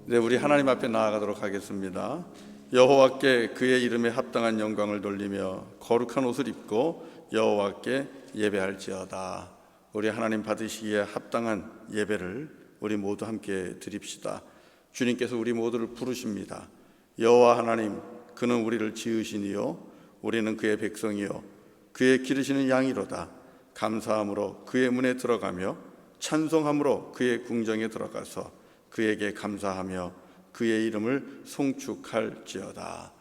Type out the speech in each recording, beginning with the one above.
네, 우리 하나님 앞에 나아가도록 하겠습니다. 여호와께 그의 이름에 합당한 영광을 돌리며 거룩한 옷을 입고 여호와께 예배할지어다. 우리 하나님 받으시기에 합당한 예배를 우리 모두 함께 드립시다. 주님께서 우리 모두를 부르십니다. 여호와 하나님, 그는 우리를 지으시니요 우리는 그의 백성이요 그의 기르시는 양이로다. 감사함으로 그의 문에 들어가며 찬송함으로 그의 궁정에 들어가서 그에게 감사하며 그의 이름을 송축할지어다.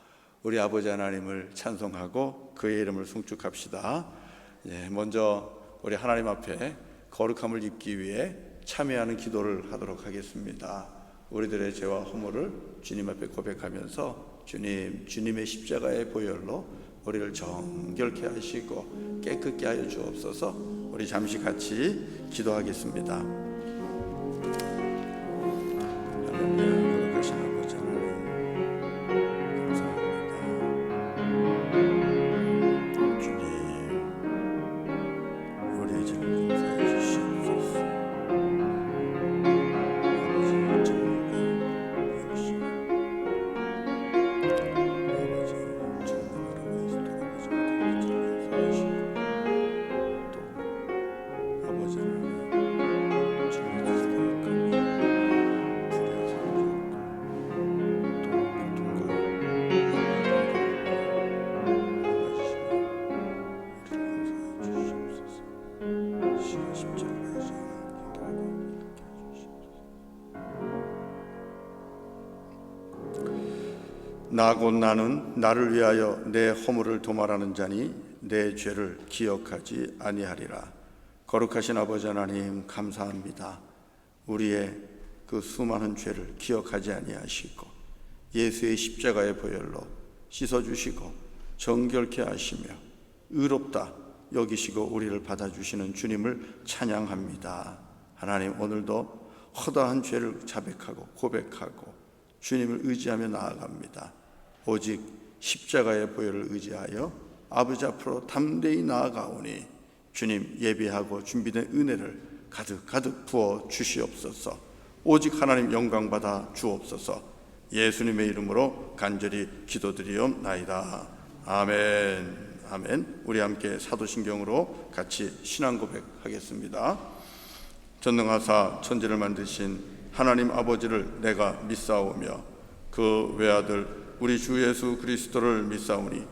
우리 아버지 하나님을 찬송하고 그의 이름을 송축합시다. 먼저 우리 하나님 앞에 거룩함을 입기 위해 참여하는 기도를 하도록 하겠습니다. 우리들의 죄와 허물을 주님 앞에 고백하면서 주님의 십자가의 보혈로 우리를 정결케 하시고 깨끗게 하여 주옵소서. 우리 잠시 같이 기도하겠습니다. 거룩하신 아버지 하나님, 감사합니다. 주님, 우리의 죄를 용서해 주시옵소서. 아버지의 정욕에 이르시고 아버지의 정욕으로 인해서 돌아가신 또 아버지 하나님, 나 곧 나는 나를 위하여 내 허물을 도말하는 자니 내 죄를 기억하지 아니하리라. 거룩하신 아버지 하나님, 감사합니다. 우리의 그 수많은 죄를 기억하지 아니하시고 예수의 십자가의 보혈로 씻어주시고 정결케 하시며 의롭다 여기시고 우리를 받아주시는 주님을 찬양합니다. 하나님, 오늘도 허다한 죄를 자백하고 고백하고 주님을 의지하며 나아갑니다. 오직 십자가의 보혈을 의지하여 아버지 앞으로 담대히 나아가오니 주님, 예비하고 준비된 은혜를 가득 부어 주시옵소서. 오직 하나님 영광 받아 주옵소서. 예수님의 이름으로 간절히 기도드리옵나이다. 아멘. 아멘. 우리 함께 사도신경으로 같이 신앙 고백하겠습니다. 전능하사 천지를 만드신 하나님 아버지를 내가 믿사오며 그 외아들 우리 주 예수 그리스도를 믿사오니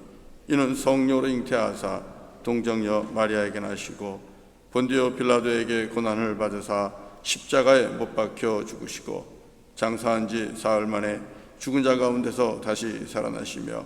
이는 성령으로 잉태하사 동정녀 마리아에게 나시고 본디오 빌라도에게 고난을 받으사 십자가에 못 박혀 죽으시고 장사한 지 사흘 만에 죽은 자 가운데서 다시 살아나시며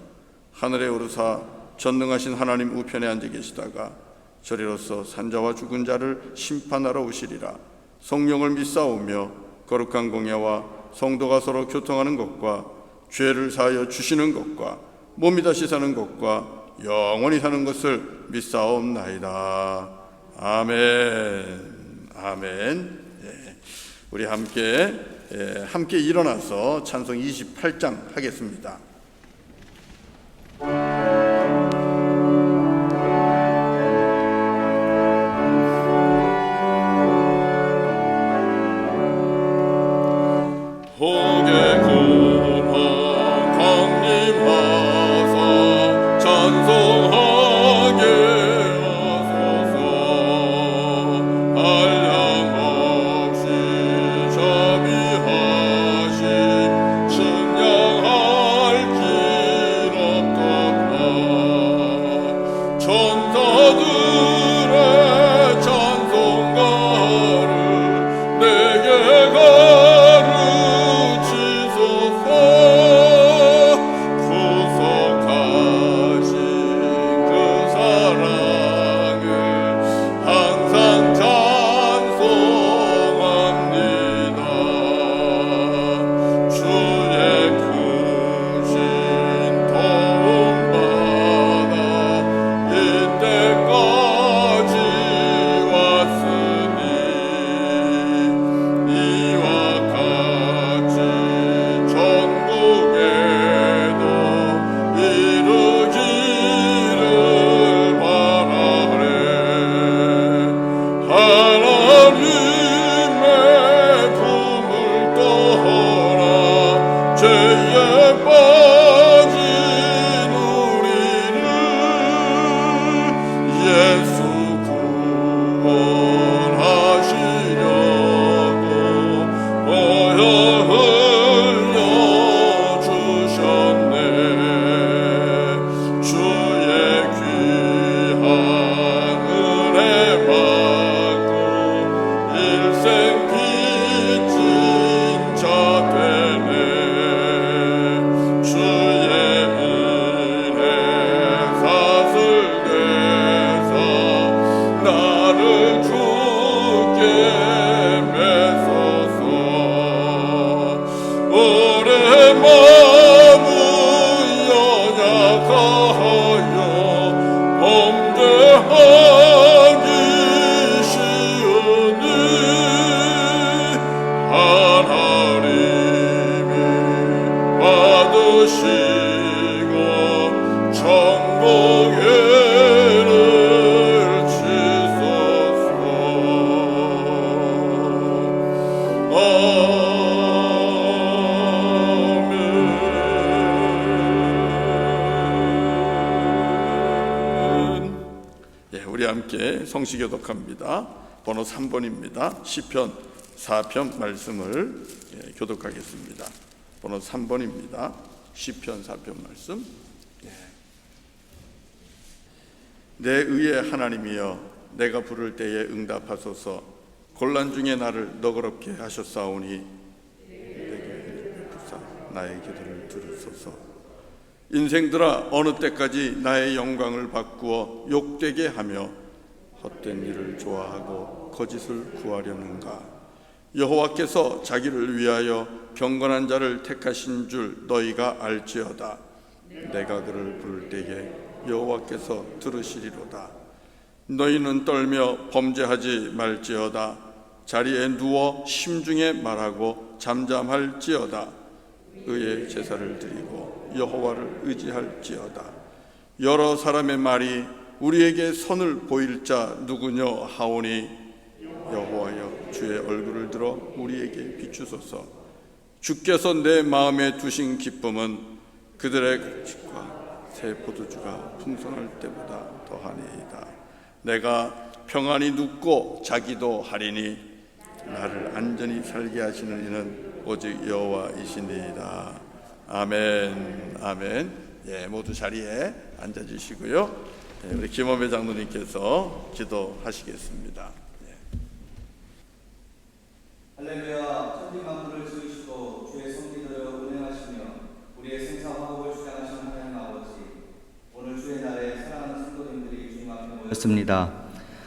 하늘에 오르사 전능하신 하나님 우편에 앉아 계시다가 저리로서 산자와 죽은 자를 심판하러 오시리라. 성령을 믿사오며 거룩한 공예와 성도가 서로 교통하는 것과 죄를 사하여 주시는 것과 몸이 다시 사는 것과 영원히 사는 것을 믿사옵나이다. 아멘. 아멘. 우리 함께 일어나서 찬송 28장 하겠습니다. 증량할 길 없다. 함께 성시교독합니다. 번호 3번입니다. 시편 4편 말씀을 교독하겠습니다. 번호 3번입니다. 시편 4편 말씀. 내 의의 하나님이여, 내가 부를 때에 응답하소서. 곤란 중에 나를 너그럽게 하셨사오니 내게 부사 나의 기도를 들으소서. 인생들아, 어느 때까지 나의 영광을 바꾸어 욕되게 하며 헛된 일을 좋아하고 거짓을 구하려는가? 여호와께서 자기를 위하여 경건한 자를 택하신 줄 너희가 알지어다. 내가 그를 부를 때에 여호와께서 들으시리로다. 너희는 떨며 범죄하지 말지어다. 자리에 누워 심중에 말하고 잠잠할지어다. 의의 제사를 드리고 여호와를 의지할지어다. 여러 사람의 말이 우리에게 선을 보일 자 누구뇨 하오니 여호와여, 주의 얼굴을 들어 우리에게 비추소서. 주께서 내 마음에 두신 기쁨은 그들의 곡식과 새 포도주가 풍성할 때보다 더하니이다. 내가 평안히 눕고 자기도 하리니 나를 안전히 살게 하시는 이는 오직 여호와이시니이다. 아멘. 아멘. 모두 자리에 앉아주시고요. 우리 김원배 장로님께서 기도하시겠습니다. 할렐루야. 천지 만물을 지으시고 주의 성기도여 운행하시며 우리의 생사 화복을 주장하신 하나님 아버지, 오늘 주의 날에 사랑하는 성도님들이 주님 앞에 모였습니다.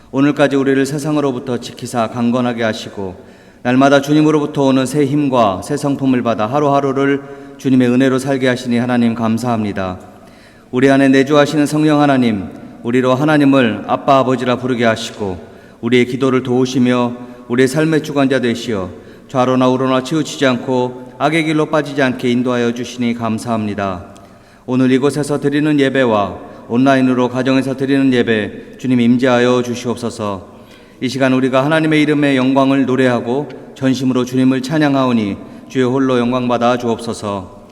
오늘까지 우리를 세상으로부터 지키사 강건하게 하시고 날마다 주님으로부터 오는 새 힘과 새 성품을 받아 하루하루를 주님의 은혜로 살게 하시니 하나님 감사합니다. 우리 안에 내주하시는 성령 하나님, 우리로 하나님을 아빠 아버지라 부르게 하시고 우리의 기도를 도우시며 우리의 삶의 주관자 되시어 좌로나 우로나 치우치지 않고 악의 길로 빠지지 않게 인도하여 주시니 감사합니다. 오늘 이곳에서 드리는 예배와 온라인으로 가정에서 드리는 예배 주님 임재하여 주시옵소서. 이 시간 우리가 하나님의 이름의 영광을 노래하고 전심으로 주님을 찬양하오니 주의 홀로 영광받아 주옵소서.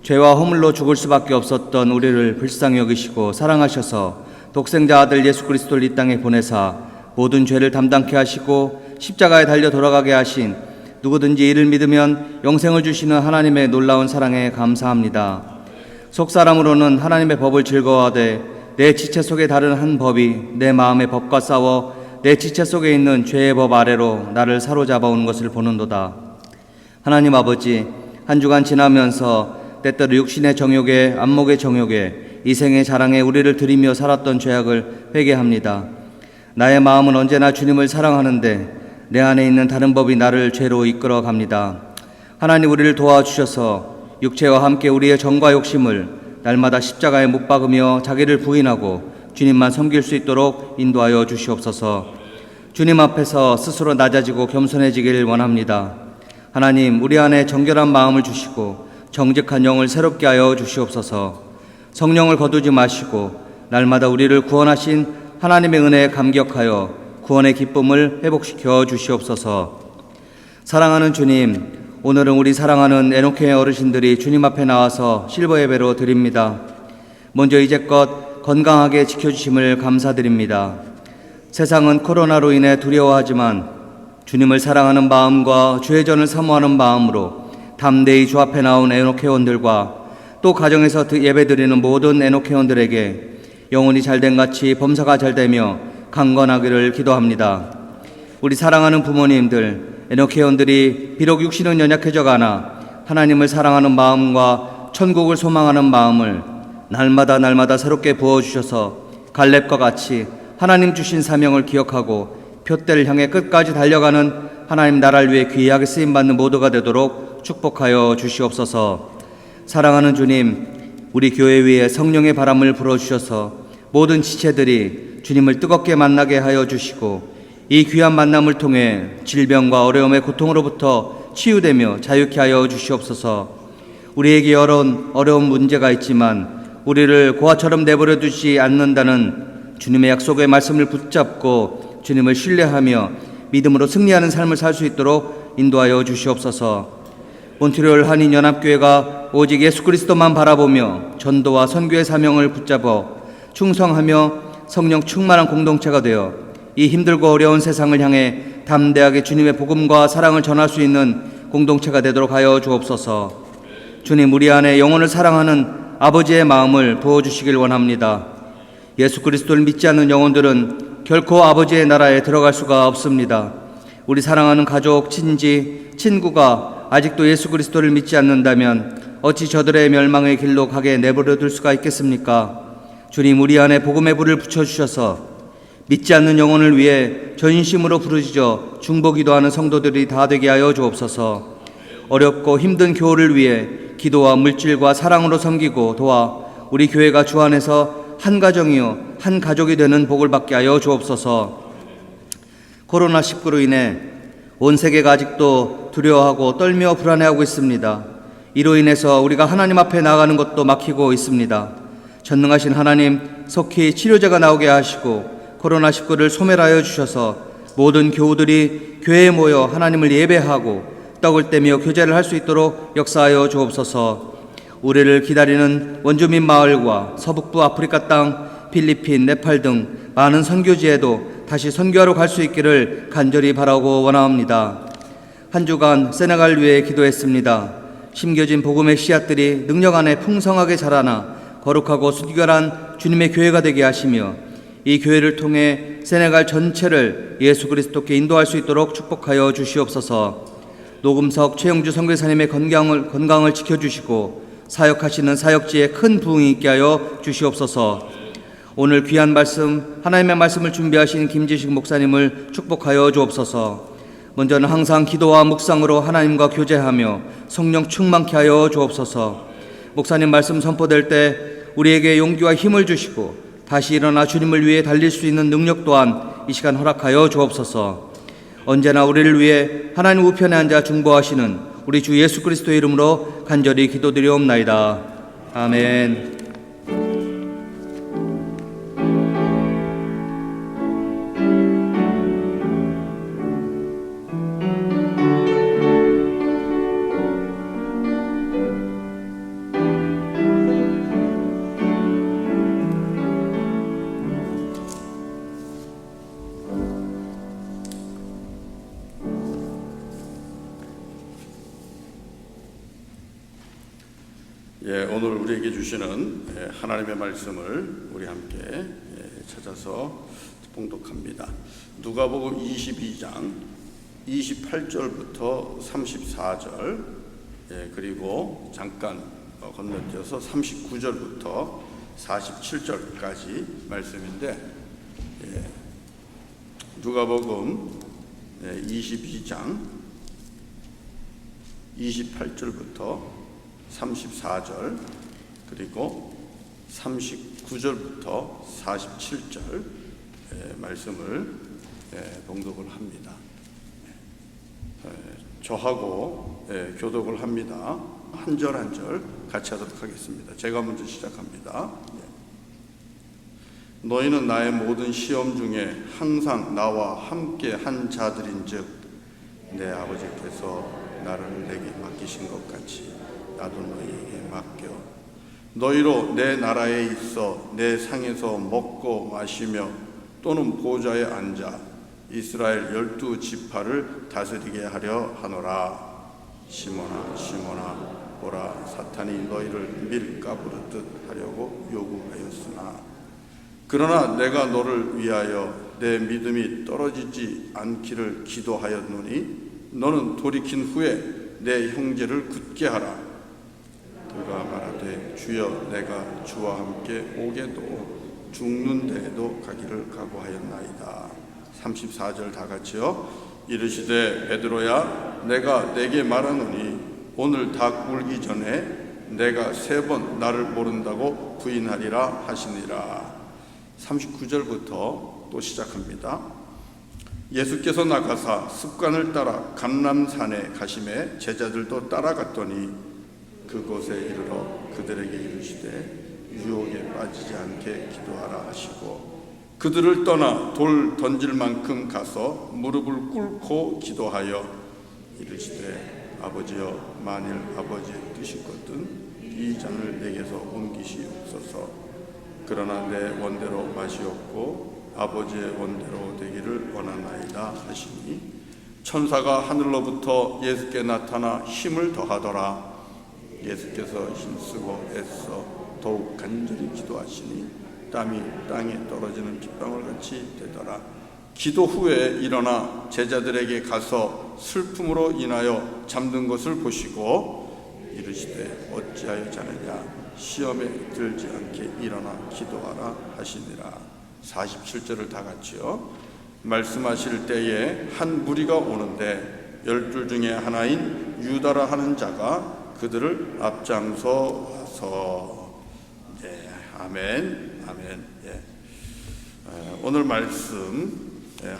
죄와 허물로 죽을 수밖에 없었던 우리를 불쌍히 여기시고 사랑하셔서 독생자 아들 예수 그리스도를 이 땅에 보내사 모든 죄를 담당케 하시고 십자가에 달려 돌아가게 하신 누구든지 이를 믿으면 영생을 주시는 하나님의 놀라운 사랑에 감사합니다. 속사람으로는 하나님의 법을 즐거워하되 내 지체 속에 다른 한 법이 내 마음의 법과 싸워 내 지체 속에 있는 죄의 법 아래로 나를 사로잡아온 것을 보는도다. 하나님 아버지, 한 주간 지나면서 때때로 육신의 정욕에 안목의 정욕에 이생의 자랑에 우리를 들이며 살았던 죄악을 회개합니다. 나의 마음은 언제나 주님을 사랑하는데 내 안에 있는 다른 법이 나를 죄로 이끌어 갑니다. 하나님, 우리를 도와주셔서 육체와 함께 우리의 정과 욕심을 날마다 십자가에 못 박으며 자기를 부인하고 주님만 섬길 수 있도록 인도하여 주시옵소서. 주님 앞에서 스스로 낮아지고 겸손해지길 원합니다. 하나님, 우리 안에 정결한 마음을 주시고 정직한 영을 새롭게 하여 주시옵소서. 성령을 거두지 마시고 날마다 우리를 구원하신 하나님의 은혜에 감격하여 구원의 기쁨을 회복시켜 주시옵소서. 사랑하는 주님, 오늘은 우리 사랑하는 에녹회 어르신들이 주님 앞에 나와서 실버 예배로 드립니다. 먼저 이제껏 건강하게 지켜주심을 감사드립니다. 세상은 코로나로 인해 두려워하지만 주님을 사랑하는 마음과 주의 전을 사모하는 마음으로 담대히 주 앞에 나온 에녹 회원들과 또 가정에서 예배드리는 모든 에녹 회원들에게 영혼이 잘된 같이 범사가 잘되며 강건하기를 기도합니다. 우리 사랑하는 부모님들, 에녹 회원들이 비록 육신은 연약해져 가나 하나님을 사랑하는 마음과 천국을 소망하는 마음을 날마다 새롭게 부어주셔서 갈렙과 같이 하나님 주신 사명을 기억하고 표대를 향해 끝까지 달려가는 하나님 나라를 위해 귀하게 쓰임받는 모두가 되도록 축복하여 주시옵소서. 사랑하는 주님, 우리 교회 위에 성령의 바람을 불어주셔서 모든 지체들이 주님을 뜨겁게 만나게 하여 주시고 이 귀한 만남을 통해 질병과 어려움의 고통으로부터 치유되며 자유케 하여 주시옵소서. 우리에게 어려운 문제가 있지만 우리를 고아처럼 내버려 두지 않는다는 주님의 약속의 말씀을 붙잡고 주님을 신뢰하며 믿음으로 승리하는 삶을 살 수 있도록 인도하여 주시옵소서. 몬트리올 한인연합교회가 오직 예수 그리스도만 바라보며 전도와 선교의 사명을 붙잡아 충성하며 성령 충만한 공동체가 되어 이 힘들고 어려운 세상을 향해 담대하게 주님의 복음과 사랑을 전할 수 있는 공동체가 되도록 하여 주옵소서. 주님, 우리 안에 영혼을 사랑하는 아버지의 마음을 부어주시길 원합니다. 예수 그리스도를 믿지 않는 영혼들은 결코 아버지의 나라에 들어갈 수가 없습니다. 우리 사랑하는 가족, 친지, 친구가 아직도 예수 그리스도를 믿지 않는다면 어찌 저들의 멸망의 길로 가게 내버려 둘 수가 있겠습니까? 주님, 우리 안에 복음의 불을 붙여주셔서 믿지 않는 영혼을 위해 전심으로 부르짖어 중보기도하는 성도들이 다 되게 하여 주옵소서. 어렵고 힘든 교회를 위해 기도와 물질과 사랑으로 섬기고 도와 우리 교회가 주 안에서 한 가정이요 한 가족이 되는 복을 받게 하여 주옵소서. 코로나19로 인해 온 세계가 아직도 두려워하고 떨며 불안해하고 있습니다. 이로 인해서 우리가 하나님 앞에 나아가는 것도 막히고 있습니다. 전능하신 하나님, 속히 치료제가 나오게 하시고 코로나19를 소멸하여 주셔서 모든 교우들이 교회에 모여 하나님을 예배하고 떡을 떼며 교제를 할 수 있도록 역사하여 주옵소서. 우리를 기다리는 원주민 마을과 서북부 아프리카 땅, 필리핀, 네팔 등 많은 선교지에도 다시 선교하러 갈 수 있기를 간절히 바라고 원합니다. 한 주간 세네갈 위해 기도했습니다. 심겨진 복음의 씨앗들이 능력 안에 풍성하게 자라나 거룩하고 순결한 주님의 교회가 되게 하시며 이 교회를 통해 세네갈 전체를 예수 그리스도께 인도할 수 있도록 축복하여 주시옵소서. 노금석 최영주 선교사님의 건강을 지켜주시고 사역하시는 사역지에 큰 부흥이 있게 하여 주시옵소서. 오늘 귀한 말씀, 하나님의 말씀을 준비하신 김지식 목사님을 축복하여 주옵소서. 먼저는 항상 기도와 묵상으로 하나님과 교제하며 성령 충만케 하여 주옵소서. 목사님 말씀 선포될 때 우리에게 용기와 힘을 주시고 다시 일어나 주님을 위해 달릴 수 있는 능력 또한 이 시간 허락하여 주옵소서. 언제나 우리를 위해 하나님 우편에 앉아 중보하시는 우리 주 예수 그리스도의 이름으로 간절히 기도드리옵나이다. 아멘. 오늘 우리에게 주시는 하나님의 말씀을 우리 함께 찾아서 봉독합니다. 누가복음 22장 28절부터 34절, 그리고 잠깐 건너뛰어서 39절부터 47절까지 말씀인데, 누가복음 22장 28절부터 34절 그리고 39절부터 47절 말씀을 봉독을 합니다. 저하고 교독을 합니다. 한 절 한 절 같이 하도록 하겠습니다. 제가 먼저 시작합니다. 너희는 나의 모든 시험 중에 항상 나와 함께 한 자들인즉 내 아버지께서 나를 내게 맡기신 것 같이 나도 너희에게 맡겨. 너희로 내 나라에 있어 내 상에서 먹고 마시며 또는 보좌에 앉아 이스라엘 12지파를 다스리게 하려 하노라. 시몬아 시몬아, 보라, 사탄이 너희를 밀가부르듯 하려고 요구하였으나 그러나 내가 너를 위하여 내 믿음이 떨어지지 않기를 기도하였노니 너는 돌이킨 후에 내 형제를 굳게 하라. 그가 말하되 주여 내가 주와 함께 오게도 죽는 데에도 가기를 각오하였나이다. 34절 다 같이요. 이르시되 베드로야 내가 내게 말하노니 오늘 닭 울기 전에 내가 3번 나를 모른다고 부인하리라 하시니라. 39절부터 또 시작합니다. 예수께서 나가사 습관을 따라 감람산에 가심에 제자들도 따라갔더니 그곳에 이르러 그들에게 이르시되 유혹에 빠지지 않게 기도하라 하시고 그들을 떠나 돌 던질 만큼 가서 무릎을 꿇고 기도하여 이르시되 아버지여 만일 아버지의 뜻이거든 이 잔을 내게서 옮기시옵소서. 그러나 내 원대로 마시옵고 아버지의 원대로 되기를 원하나이다 하시니 천사가 하늘로부터 예수께 나타나 힘을 더하더라. 예수께서 힘쓰고 애써 더욱 간절히 기도하시니 땀이 땅에 떨어지는 빗방울 같이 되더라. 기도 후에 일어나 제자들에게 가서 슬픔으로 인하여 잠든 것을 보시고 이르시되 어찌하여 자느냐 시험에 들지 않게 일어나 기도하라 하시니라. 47절을 다 같이요. 말씀하실 때에 한 무리가 오는데 12 중에 하나인 유다라 하는 자가 그들을 앞장서 와서 아멘. 오늘 말씀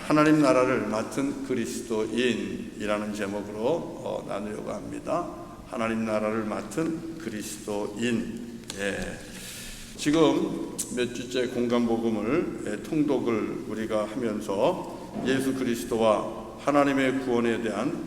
하나님 나라를 맡은 그리스도인이라는 제목으로 나누려고 합니다. 하나님 나라를 맡은 그리스도인. 지금 몇 주째 공감복음을 통독을 우리가 하면서 예수 그리스도와 하나님의 구원에 대한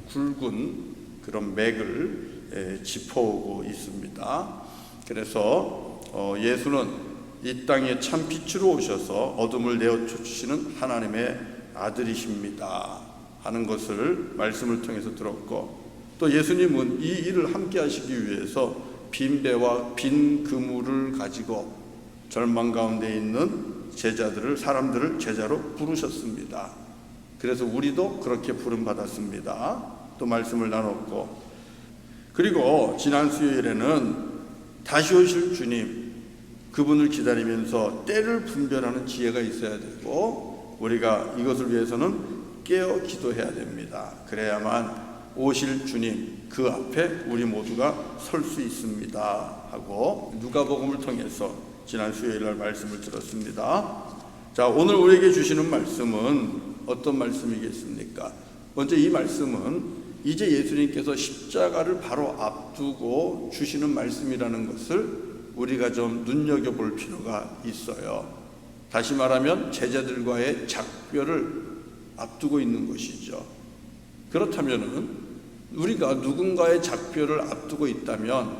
굵은 그런 맥을 짚어오고 있습니다. 그래서 예수는 이 땅에 참 빛으로 오셔서 어둠을 내어쫓으시는 하나님의 아들이십니다 하는 것을 말씀을 통해서 들었고, 또 예수님은 이 일을 함께 하시기 위해서 빈 배와 빈 그물을 가지고 절망 가운데 있는 사람들을 제자로 부르셨습니다. 그래서 우리도 그렇게 부름받았습니다. 또 말씀을 나눴고, 그리고 지난 수요일에는 다시 오실 주님, 그분을 기다리면서 때를 분별하는 지혜가 있어야 되고 우리가 이것을 위해서는 깨어 기도해야 됩니다. 그래야만 오실 주님 그 앞에 우리 모두가 설 수 있습니다 하고 누가복음을 통해서 지난 수요일날 말씀을 들었습니다. 자, 오늘 우리에게 주시는 말씀은 어떤 말씀이겠습니까? 먼저 이 말씀은 이제 예수님께서 십자가를 바로 앞두고 주시는 말씀이라는 것을 우리가 좀 눈여겨볼 필요가 있어요. 다시 말하면 제자들과의 작별을 앞두고 있는 것이죠. 그렇다면 우리가 누군가의 작별을 앞두고 있다면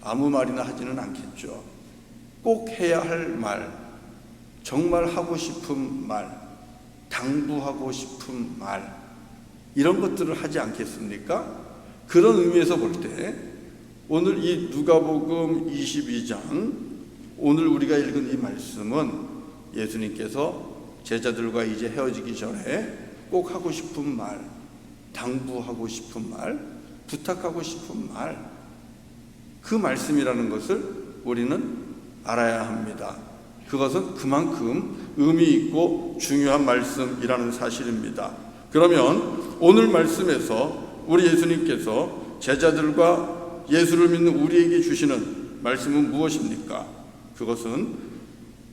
아무 말이나 하지는 않겠죠. 꼭 해야 할 말, 정말 하고 싶은 말, 당부하고 싶은 말, 이런 것들을 하지 않겠습니까? 그런 의미에서 볼 때 오늘 이 누가복음 22장, 오늘 우리가 읽은 이 말씀은 예수님께서 제자들과 이제 헤어지기 전에 꼭 하고 싶은 말, 당부하고 싶은 말, 부탁하고 싶은 말, 그 말씀이라는 것을 우리는 알아야 합니다. 그것은 그만큼 의미 있고 중요한 말씀이라는 사실입니다. 그러면 오늘 말씀에서 우리 예수님께서 제자들과 예수를 믿는 우리에게 주시는 말씀은 무엇입니까? 그것은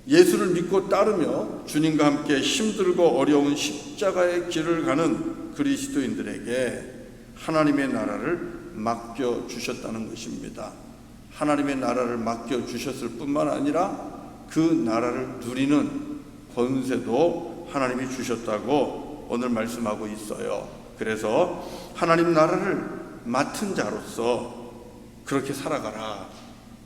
예수를 믿고 따르며 주님과 함께 힘들고 어려운 십자가의 길을 가는 그리스도인들에게 하나님의 나라를 맡겨주셨다는 것입니다. 하나님의 나라를 맡겨주셨을 뿐만 아니라 그 나라를 누리는 권세도 하나님이 주셨다고 오늘 말씀하고 있어요. 그래서 하나님 나라를 맡은 자로서 그렇게 살아가라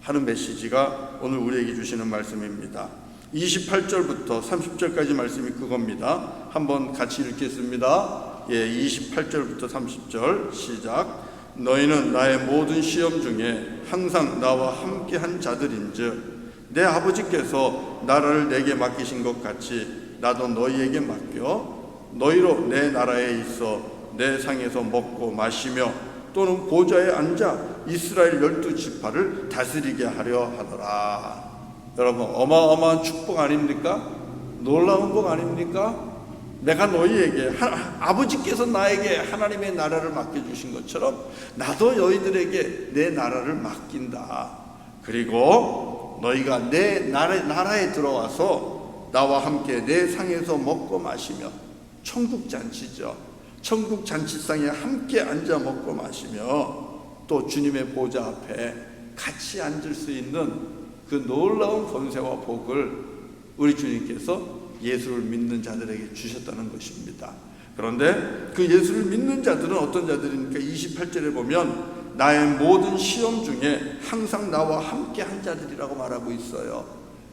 하는 메시지가 오늘 우리에게 주시는 말씀입니다. 28절부터 30절까지 말씀이 그겁니다. 한번 같이 읽겠습니다. 28절부터 30절 시작. 너희는 나의 모든 시험 중에 항상 나와 함께한 자들인즉 내 아버지께서 나라를 내게 맡기신 것 같이 나도 너희에게 맡겨 너희로 내 나라에 있어 내 상에서 먹고 마시며 또는 보좌에 앉아 이스라엘 12지파를 다스리게 하려 하더라. 여러분, 어마어마한 축복 아닙니까? 놀라운 복 아닙니까? 내가 너희에게 아버지께서 나에게 하나님의 나라를 맡겨주신 것처럼 나도 너희들에게 내 나라를 맡긴다. 그리고 너희가 내 나라에 들어와서 나와 함께 내 상에서 먹고 마시며, 천국 잔치죠. 천국 잔치상에 함께 앉아 먹고 마시며 또 주님의 보좌 앞에 같이 앉을 수 있는 그 놀라운 권세와 복을 우리 주님께서 예수를 믿는 자들에게 주셨다는 것입니다. 그런데 그 예수를 믿는 자들은 어떤 자들입니까? 28절에 보면 나의 모든 시험 중에 항상 나와 함께 한 자들이라고 말하고 있어요.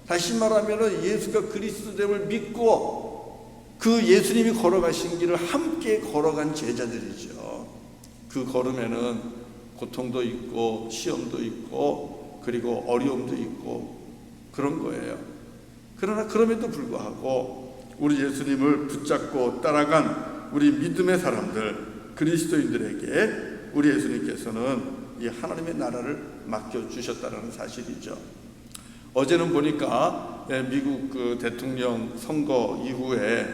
다시 말하면 예수가 그리스도됨을 믿고 그 예수님이 걸어가신 길을 함께 걸어간 제자들이죠. 그 걸음에는 고통도 있고 시험도 있고 그리고 어려움도 있고 그런 거예요. 그러나 그럼에도 불구하고 우리 예수님을 붙잡고 따라간 우리 믿음의 사람들, 그리스도인들에게 우리 예수님께서는 이 하나님의 나라를 맡겨주셨다는 사실이죠. 어제는 보니까 미국 그 대통령 선거 이후에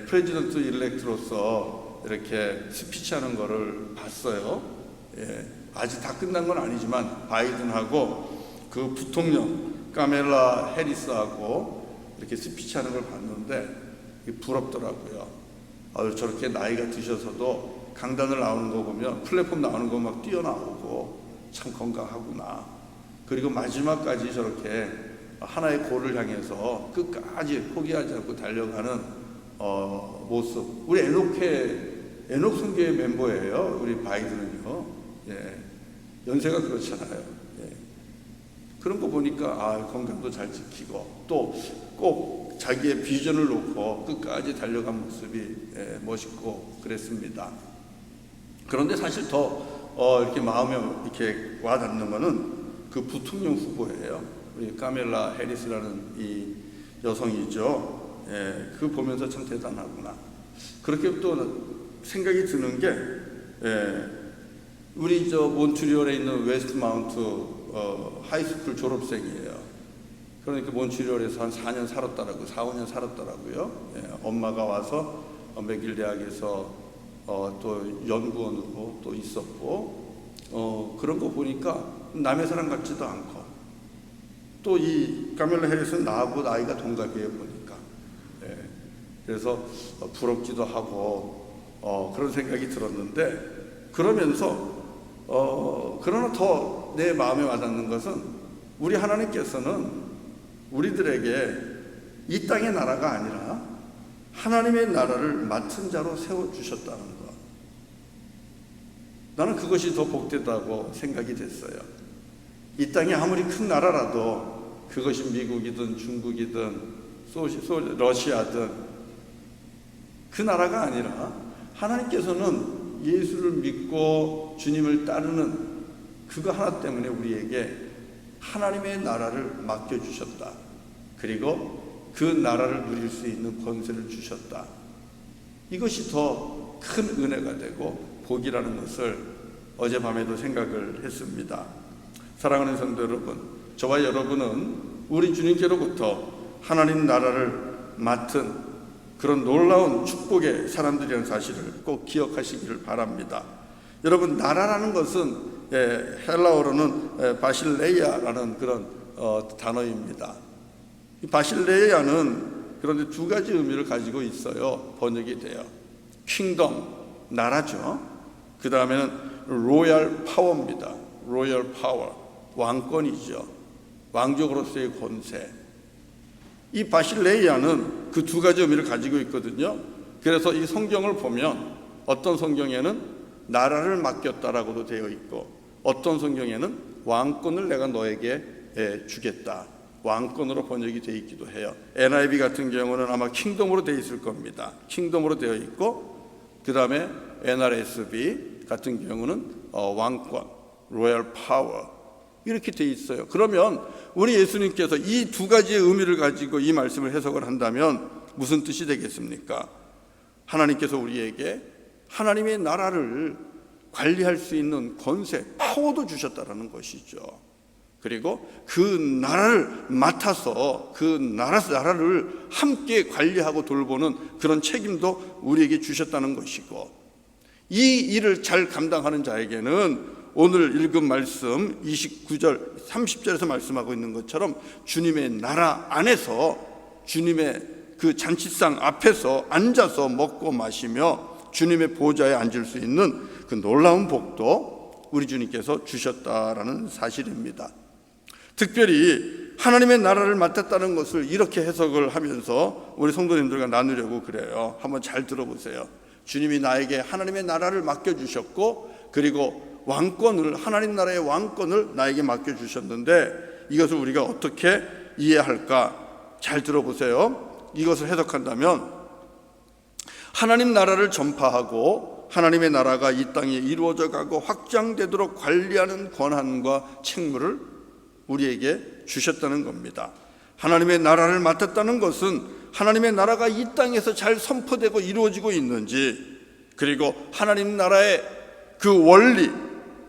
프레지던트 일렉트로서 이렇게 스피치하는 거를 봤어요. 아직 다 끝난 건 아니지만 바이든하고 그 부통령 카멜라 해리스하고 이렇게 스피치하는 걸 봤는데 부럽더라고요. 저렇게 나이가 드셔서도 강단을 나오는 거 보면 플랫폼 나오는 거 막 뛰어나오고 참 건강하구나. 그리고 마지막까지 저렇게 하나의 골을 향해서 끝까지 포기하지 않고 달려가는 모습. 우리 에녹 성교의 멤버예요. 우리 바이든은요. 연세가 그렇잖아요. 그런 거 보니까 건강도 잘 지키고 또 꼭 자기의 비전을 놓고 끝까지 달려간 모습이 멋있고 그랬습니다. 그런데 사실 더 이렇게 마음에 이렇게 와닿는 거는 그 부통령 후보예요. 우리 카멜라 해리스라는 이 여성이죠. 그 보면서 참 대단하구나. 그렇게 또 생각이 드는 게 우리 몬트리올에 있는 웨스트마운트 하이스쿨 졸업생이에요. 그러니까 몬트리올에서 한 4년 살았더라고요. 4, 5년 살았더라고요. 엄마가 와서 맥길 대학에서 또 연구원으로 또 있었고 그런 거 보니까 남의 사람 같지도 않고 또 이 카멜라 해리스는 나하고 나이가 동갑이에요 보니까. 그래서 부럽기도 하고 그런 생각이 들었는데 그러면서 그러나 더 내 마음에 와닿는 것은 우리 하나님께서는 우리들에게 이 땅의 나라가 아니라 하나님의 나라를 맡은 자로 세워주셨다는 것. 나는 그것이 더 복되다고 생각이 됐어요. 이 땅이 아무리 큰 나라라도 그것이 미국이든 중국이든 러시아든 그 나라가 아니라 하나님께서는 예수를 믿고 주님을 따르는 그거 하나 때문에 우리에게 하나님의 나라를 맡겨주셨다. 그리고 그 나라를 누릴 수 있는 권세를 주셨다. 이것이 더 큰 은혜가 되고 복이라는 것을 어젯밤에도 생각을 했습니다. 사랑하는 성도 여러분, 저와 여러분은 우리 주님께로부터 하나님 나라를 맡은 그런 놀라운 축복의 사람들이라는 사실을 꼭 기억하시기를 바랍니다. 여러분, 나라라는 것은 헬라어로는 바실레이아라는 그런 단어입니다. 이 바실레이아는 그런데 두 가지 의미를 가지고 있어요. 번역이 돼요. 킹덤, 나라죠. 그 다음에는 로얄 파워입니다. 로얄 파워, 왕권이죠. 왕족으로서의 권세. 이 바실레이아는 그 두 가지 의미를 가지고 있거든요. 그래서 이 성경을 보면 어떤 성경에는 나라를 맡겼다라고도 되어 있고 어떤 성경에는 왕권을 내가 너에게 주겠다. 왕권으로 번역이 되어 있기도 해요. NIV 같은 경우는 아마 킹덤으로 되어 있을 겁니다. 킹덤으로 되어 있고 그 다음에 NRSV 같은 경우는 왕권, 로얄 파워 이렇게 되어 있어요. 그러면 우리 예수님께서 이 두 가지의 의미를 가지고 이 말씀을 해석을 한다면 무슨 뜻이 되겠습니까? 하나님께서 우리에게 하나님의 나라를 관리할 수 있는 권세, 파워도 주셨다라는 것이죠. 그리고 그 나라를 맡아서 그 나라를 함께 관리하고 돌보는 그런 책임도 우리에게 주셨다는 것이고 이 일을 잘 감당하는 자에게는 오늘 읽은 말씀 29절, 30절에서 말씀하고 있는 것처럼 주님의 나라 안에서 주님의 그 잔치상 앞에서 앉아서 먹고 마시며 주님의 보좌에 앉을 수 있는 그 놀라운 복도 우리 주님께서 주셨다라는 사실입니다. 특별히 하나님의 나라를 맡았다는 것을 이렇게 해석을 하면서 우리 성도님들과 나누려고 그래요. 한번 잘 들어보세요. 주님이 나에게 하나님의 나라를 맡겨주셨고 그리고 왕권을, 하나님 나라의 왕권을 나에게 맡겨주셨는데 이것을 우리가 어떻게 이해할까? 잘 들어보세요. 이것을 해석한다면 하나님 나라를 전파하고 하나님의 나라가 이 땅에 이루어져 가고 확장되도록 관리하는 권한과 책무를 우리에게 주셨다는 겁니다. 하나님의 나라를 맡았다는 것은 하나님의 나라가 이 땅에서 잘 선포되고 이루어지고 있는지, 그리고 하나님 나라의 그 원리,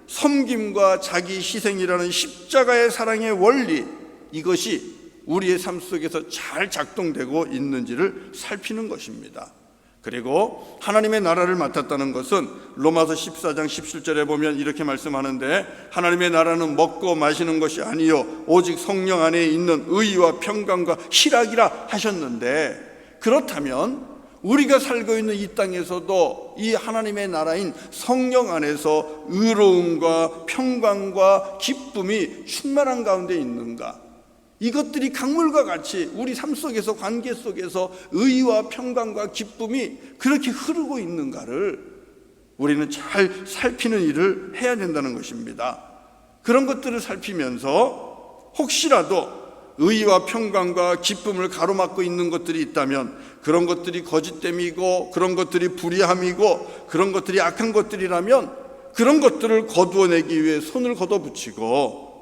섬김과 자기 희생이라는 십자가의 사랑의 원리, 이것이 우리의 삶 속에서 잘 작동되고 있는지를 살피는 것입니다. 그리고 하나님의 나라를 맡았다는 것은 로마서 14장 17절에 보면 이렇게 말씀하는데, 하나님의 나라는 먹고 마시는 것이 아니요 오직 성령 안에 있는 의와 평강과 희락이라 하셨는데, 그렇다면 우리가 살고 있는 이 땅에서도 이 하나님의 나라인 성령 안에서 의로움과 평강과 기쁨이 충만한 가운데 있는가? 이것들이 강물과 같이 우리 삶 속에서, 관계 속에서 의와 평강과 기쁨이 그렇게 흐르고 있는가를 우리는 잘 살피는 일을 해야 된다는 것입니다. 그런 것들을 살피면서 혹시라도 의와 평강과 기쁨을 가로막고 있는 것들이 있다면, 그런 것들이 거짓됨이고 그런 것들이 불의함이고 그런 것들이 악한 것들이라면 그런 것들을 거두어내기 위해 손을 걷어붙이고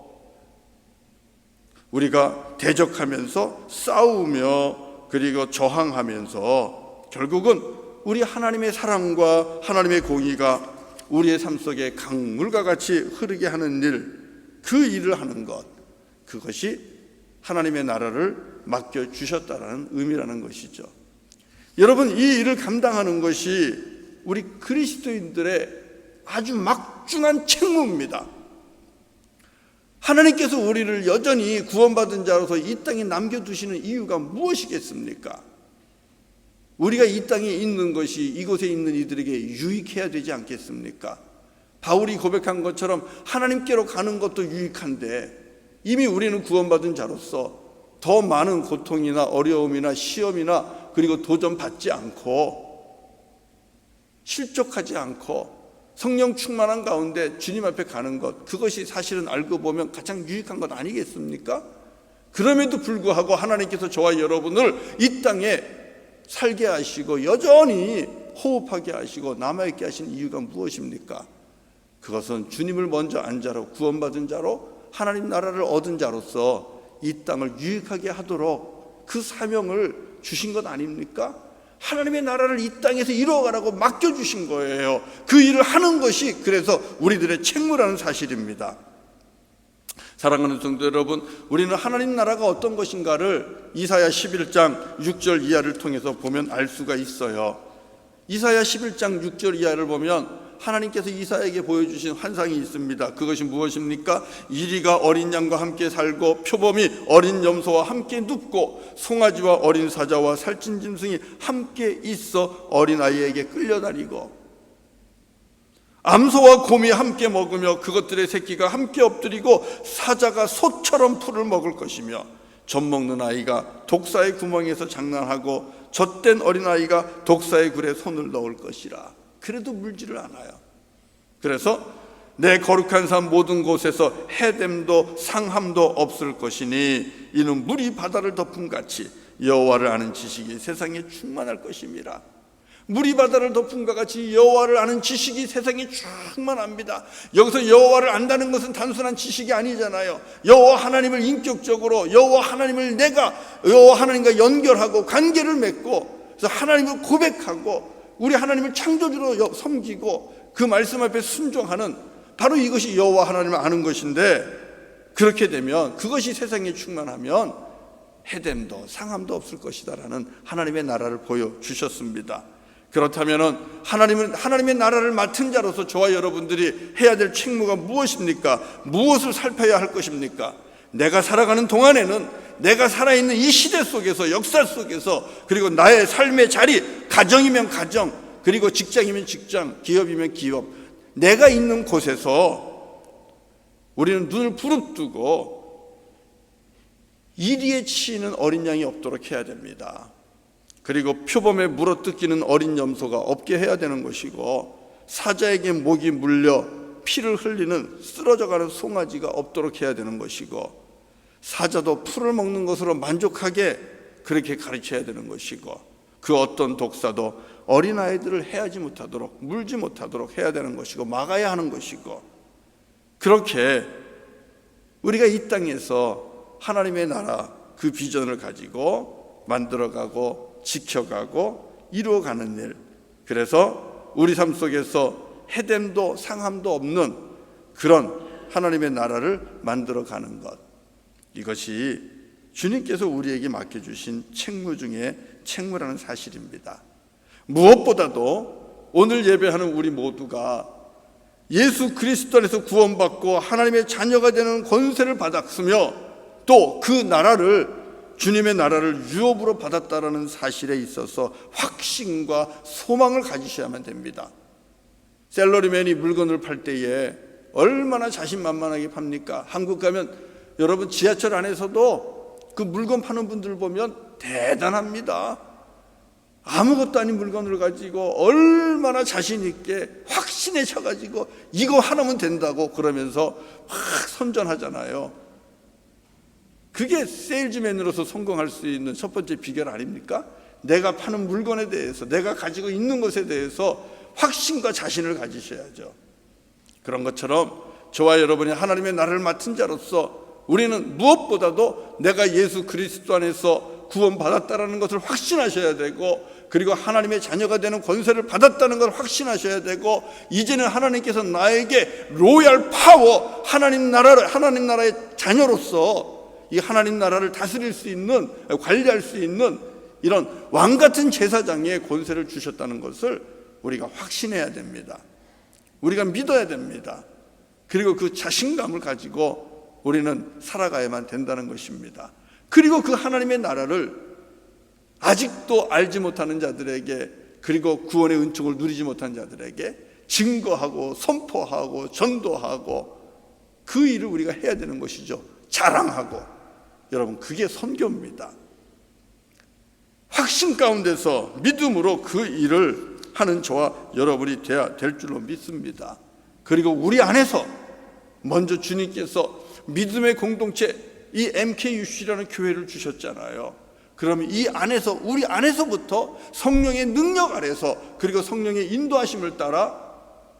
우리가 대적하면서 싸우며 그리고 저항하면서 결국은 우리 하나님의 사랑과 하나님의 공의가 우리의 삶 속에 강물과 같이 흐르게 하는 일, 그 일을 하는 것, 그것이 하나님의 나라를 맡겨주셨다는 의미라는 것이죠. 여러분, 이 일을 감당하는 것이 우리 그리스도인들의 아주 막중한 책무입니다. 하나님께서 우리를 여전히 구원받은 자로서 이 땅에 남겨두시는 이유가 무엇이겠습니까? 우리가 이 땅에 있는 것이 이곳에 있는 이들에게 유익해야 되지 않겠습니까? 바울이 고백한 것처럼 하나님께로 가는 것도 유익한데, 이미 우리는 구원받은 자로서 더 많은 고통이나 어려움이나 시험이나 그리고 도전받지 않고 실족하지 않고 성령 충만한 가운데 주님 앞에 가는 것, 그것이 사실은 알고 보면 가장 유익한 것 아니겠습니까? 그럼에도 불구하고 하나님께서 저와 여러분을 이 땅에 살게 하시고 여전히 호흡하게 하시고 남아있게 하신 이유가 무엇입니까? 그것은 주님을 먼저 안 자로, 구원받은 자로, 하나님 나라를 얻은 자로서 이 땅을 유익하게 하도록 그 사명을 주신 것 아닙니까? 하나님의 나라를 이 땅에서 이루어가라고 맡겨주신 거예요. 그 일을 하는 것이 그래서 우리들의 책무라는 사실입니다. 사랑하는 성도 여러분, 우리는 하나님 나라가 어떤 것인가를 이사야 11장 6절 이하를 통해서 보면 알 수가 있어요. 이사야 11장 6절 이하를 보면 하나님께서 이사야에게 보여주신 환상이 있습니다. 그것이 무엇입니까? 이리가 어린 양과 함께 살고 표범이 어린 염소와 함께 눕고 송아지와 어린 사자와 살찐 짐승이 함께 있어 어린아이에게 끌려다니고 암소와 곰이 함께 먹으며 그것들의 새끼가 함께 엎드리고 사자가 소처럼 풀을 먹을 것이며 젖먹는 아이가 독사의 구멍에서 장난하고 젖된 어린아이가 독사의 굴에 손을 넣을 것이라. 그래도 물지를 않아요. 그래서 내 거룩한 산 모든 곳에서 해됨도 상함도 없을 것이니 이는 물이 바다를 덮은 같이 여호와를 아는 지식이 세상에 충만할 것임이라. 물이 바다를 덮은 것 같이 여호와를 아는 지식이 세상에 충만합니다. 여기서 여호와를 안다는 것은 단순한 지식이 아니잖아요. 여호와 하나님을 인격적으로, 여호와 하나님을 내가 여호와 하나님과 연결하고 관계를 맺고, 그래서 하나님을 고백하고 우리 하나님을 창조주로 섬기고 그 말씀 앞에 순종하는, 바로 이것이 여호와 하나님을 아는 것인데, 그렇게 되면 그것이 세상에 충만하면 해됨도 상함도 없을 것이다라는 하나님의 나라를 보여주셨습니다. 그렇다면 하나님의 나라를 맡은 자로서 저와 여러분들이 해야 될 책무가 무엇입니까? 무엇을 살펴야 할 것입니까? 내가 살아가는 동안에는, 내가 살아있는 이 시대 속에서, 역사 속에서, 그리고 나의 삶의 자리, 가정이면 가정, 그리고 직장이면 직장, 기업이면 기업, 내가 있는 곳에서 우리는 눈을 부릅뜨고 이리에 치이는 어린 양이 없도록 해야 됩니다. 그리고 표범에 물어뜯기는 어린 염소가 없게 해야 되는 것이고, 사자에게 목이 물려 피를 흘리는 쓰러져가는 송아지가 없도록 해야 되는 것이고, 사자도 풀을 먹는 것으로 만족하게 그렇게 가르쳐야 되는 것이고, 그 어떤 독사도 어린아이들을 해하지 못하도록, 물지 못하도록 해야 되는 것이고, 막아야 하는 것이고, 그렇게 우리가 이 땅에서 하나님의 나라 그 비전을 가지고 만들어가고 지켜가고 이루어가는 일, 그래서 우리 삶 속에서 해됨도 상함도 없는 그런 하나님의 나라를 만들어가는 것, 이것이 주님께서 우리에게 맡겨주신 책무 중에 책무라는 사실입니다. 무엇보다도 오늘 예배하는 우리 모두가 예수 그리스도 안에서 구원받고 하나님의 자녀가 되는 권세를 받았으며, 또 그 나라를, 주님의 나라를 유업으로 받았다라는 사실에 있어서 확신과 소망을 가지셔야만 됩니다. 셀러리맨이 물건을 팔 때에 얼마나 자신만만하게 팝니까? 한국 가면 여러분 지하철 안에서도 그 물건 파는 분들 보면 대단합니다. 아무것도 아닌 물건을 가지고 얼마나 자신 있게 확신에 차가지고 이거 하나면 된다고 그러면서 막 선전하잖아요. 그게 세일즈맨으로서 성공할 수 있는 첫 번째 비결 아닙니까? 내가 파는 물건에 대해서, 내가 가지고 있는 것에 대해서 확신과 자신을 가지셔야죠. 그런 것처럼 저와 여러분이 하나님의 나라를 맡은 자로서 우리는 무엇보다도 내가 예수 그리스도 안에서 구원받았다는 것을 확신하셔야 되고, 그리고 하나님의 자녀가 되는 권세를 받았다는 걸 확신하셔야 되고, 이제는 하나님께서 나에게 로얄 파워, 하나님 나라의 자녀로서 이 하나님 나라를 다스릴 수 있는, 관리할 수 있는 이런 왕같은 제사장의 권세를 주셨다는 것을 우리가 확신해야 됩니다. 우리가 믿어야 됩니다. 그리고 그 자신감을 가지고 우리는 살아가야만 된다는 것입니다. 그리고 그 하나님의 나라를 아직도 알지 못하는 자들에게, 그리고 구원의 은총을 누리지 못한 자들에게 증거하고 선포하고 전도하고, 그 일을 우리가 해야 되는 것이죠. 자랑하고. 여러분, 그게 선교입니다. 확신 가운데서 믿음으로 그 일을 하는 저와 여러분이 돼야 될 줄로 믿습니다. 그리고 우리 안에서 먼저 주님께서 믿음의 공동체, 이 MKUC라는 교회를 주셨잖아요. 그러면 이 안에서, 우리 안에서부터 성령의 능력 아래서, 그리고 성령의 인도하심을 따라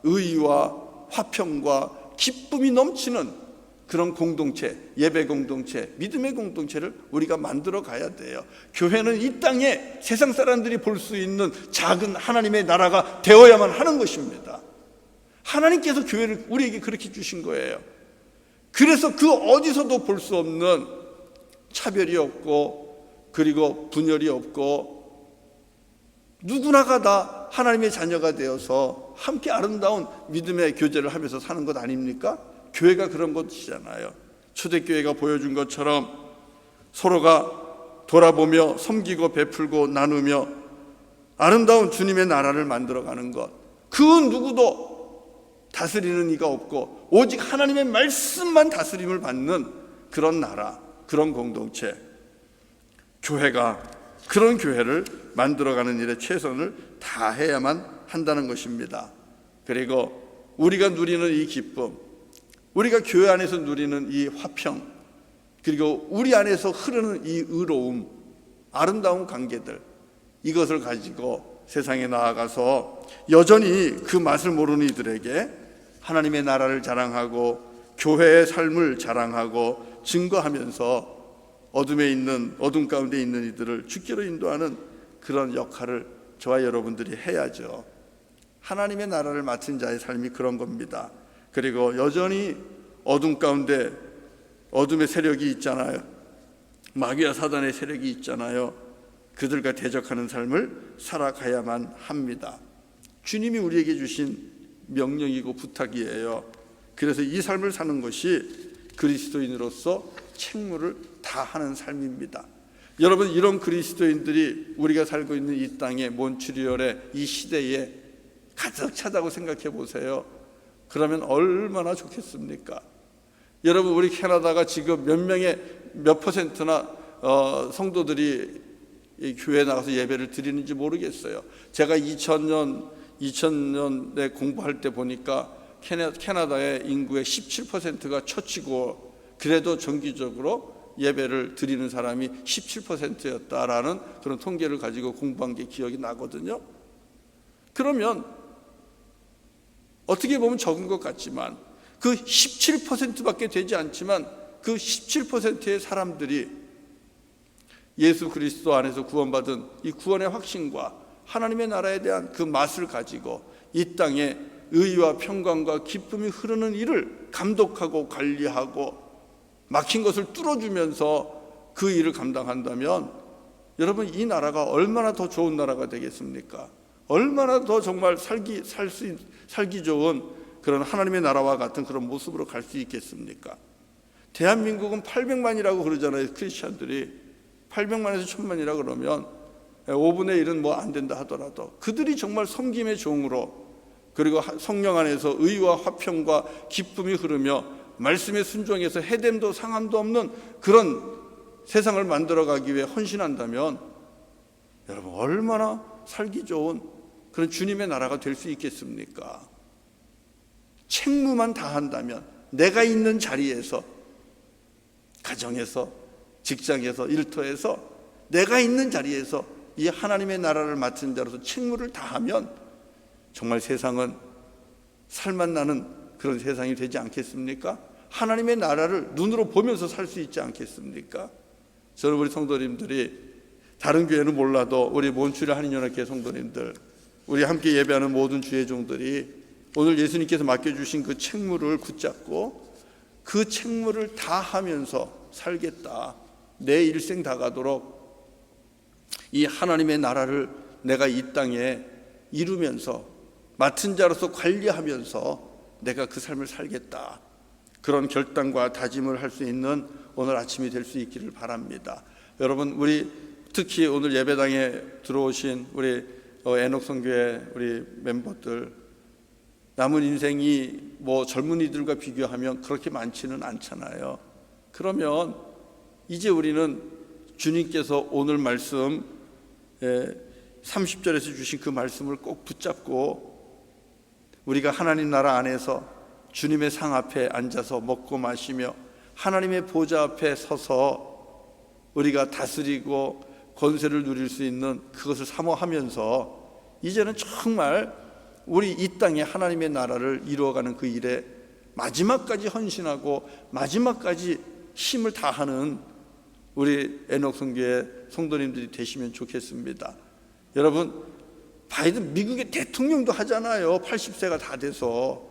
의와 화평과 기쁨이 넘치는 그런 공동체, 예배 공동체, 믿음의 공동체를 우리가 만들어 가야 돼요. 교회는 이 땅에 세상 사람들이 볼 수 있는 작은 하나님의 나라가 되어야만 하는 것입니다. 하나님께서 교회를 우리에게 그렇게 주신 거예요. 그래서 그 어디서도 볼 수 없는 차별이 없고, 그리고 분열이 없고, 누구나가 다 하나님의 자녀가 되어서 함께 아름다운 믿음의 교제를 하면서 사는 것 아닙니까? 교회가 그런 것이잖아요. 초대교회가 보여준 것처럼 서로가 돌아보며 섬기고 베풀고 나누며 아름다운 주님의 나라를 만들어가는 것, 그 누구도 다스리는 이가 없고 오직 하나님의 말씀만 다스림을 받는 그런 나라, 그런 공동체, 교회가 그런 교회를 만들어가는 일에 최선을 다해야만 한다는 것입니다. 그리고 우리가 누리는 이 기쁨, 우리가 교회 안에서 누리는 이 화평, 그리고 우리 안에서 흐르는 이 의로움, 아름다운 관계들, 이것을 가지고 세상에 나아가서 여전히 그 맛을 모르는 이들에게 하나님의 나라를 자랑하고 교회의 삶을 자랑하고 증거하면서 어둠 가운데 있는 이들을 주께로 인도하는 그런 역할을 저와 여러분들이 해야죠. 하나님의 나라를 맡은 자의 삶이 그런 겁니다. 그리고 여전히 어둠 가운데 어둠의 세력이 있잖아요. 마귀와 사단의 세력이 있잖아요. 그들과 대적하는 삶을 살아가야만 합니다. 주님이 우리에게 주신 명령이고 부탁이에요. 그래서 이 삶을 사는 것이 그리스도인으로서 책무를 다하는 삶입니다. 여러분, 이런 그리스도인들이 우리가 살고 있는 이 땅에 몬트리올의 이 시대에 가득 차다고 생각해 보세요. 그러면 얼마나 좋겠습니까? 여러분, 우리 캐나다가 지금 몇 퍼센트나 성도들이 이 교회에 나가서 예배를 드리는지 모르겠어요. 제가 2000년에 공부할 때 보니까 캐나다의 인구의 17%가 처치고, 그래도 정기적으로 예배를 드리는 사람이 17%였다라는 그런 통계를 가지고 공부한 게 기억이 나거든요. 그러면 어떻게 보면 적은 것 같지만 그 17%밖에 되지 않지만 그 17%의 사람들이 예수 그리스도 안에서 구원받은 이 구원의 확신과 하나님의 나라에 대한 그 맛을 가지고 이 땅에 의와 평강과 기쁨이 흐르는 일을 감독하고 관리하고 막힌 것을 뚫어주면서 그 일을 감당한다면 여러분, 이 나라가 얼마나 더 좋은 나라가 되겠습니까? 얼마나 더 정말 살기 좋은 그런 하나님의 나라와 같은 그런 모습으로 갈 수 있겠습니까? 대한민국은 800만이라고 그러잖아요. 크리스찬들이 800만에서 1000만이라 그러면 5분의 1은 뭐 안 된다 하더라도 그들이 정말 섬김의 종으로, 그리고 성령 안에서 의와 화평과 기쁨이 흐르며 말씀에 순종해서 해됨도 상함도 없는 그런 세상을 만들어가기 위해 헌신한다면 여러분, 얼마나 살기 좋은 그런 주님의 나라가 될 수 있겠습니까? 책무만 다한다면 내가 있는 자리에서, 가정에서, 직장에서, 일터에서, 내가 있는 자리에서 이 하나님의 나라를 맡은 자로서 책무를 다하면 정말 세상은 살맛나는 그런 세상이 되지 않겠습니까? 하나님의 나라를 눈으로 보면서 살 수 있지 않겠습니까? 저는 우리 성도님들이 다른 교회는 몰라도 우리 몬추리 한인연합회 성도님들, 우리 함께 예배하는 모든 주의 종들이 오늘 예수님께서 맡겨주신 그 책무를 붙잡고 그 책무를 다하면서 살겠다, 내 일생 다가도록 이 하나님의 나라를 내가 이 땅에 이루면서 맡은 자로서 관리하면서 내가 그 삶을 살겠다, 그런 결단과 다짐을 할 수 있는 오늘 아침이 될 수 있기를 바랍니다. 여러분, 우리 특히 오늘 예배당에 들어오신 우리 애녹 선교회 우리 멤버들, 남은 인생이 뭐 젊은이들과 비교하면 그렇게 많지는 않잖아요. 그러면 이제 우리는 주님께서 오늘 말씀 30절에서 주신 그 말씀을 꼭 붙잡고 우리가 하나님 나라 안에서 주님의 상 앞에 앉아서 먹고 마시며 하나님의 보좌 앞에 서서 우리가 다스리고 권세를 누릴 수 있는 그것을 사모하면서 이제는 정말 우리 이 땅에 하나님의 나라를 이루어가는 그 일에 마지막까지 헌신하고 마지막까지 힘을 다하는 우리 애녹 선교회 성도님들이 되시면 좋겠습니다. 여러분, 바이든 미국의 대통령도 하잖아요. 80세가 다 돼서.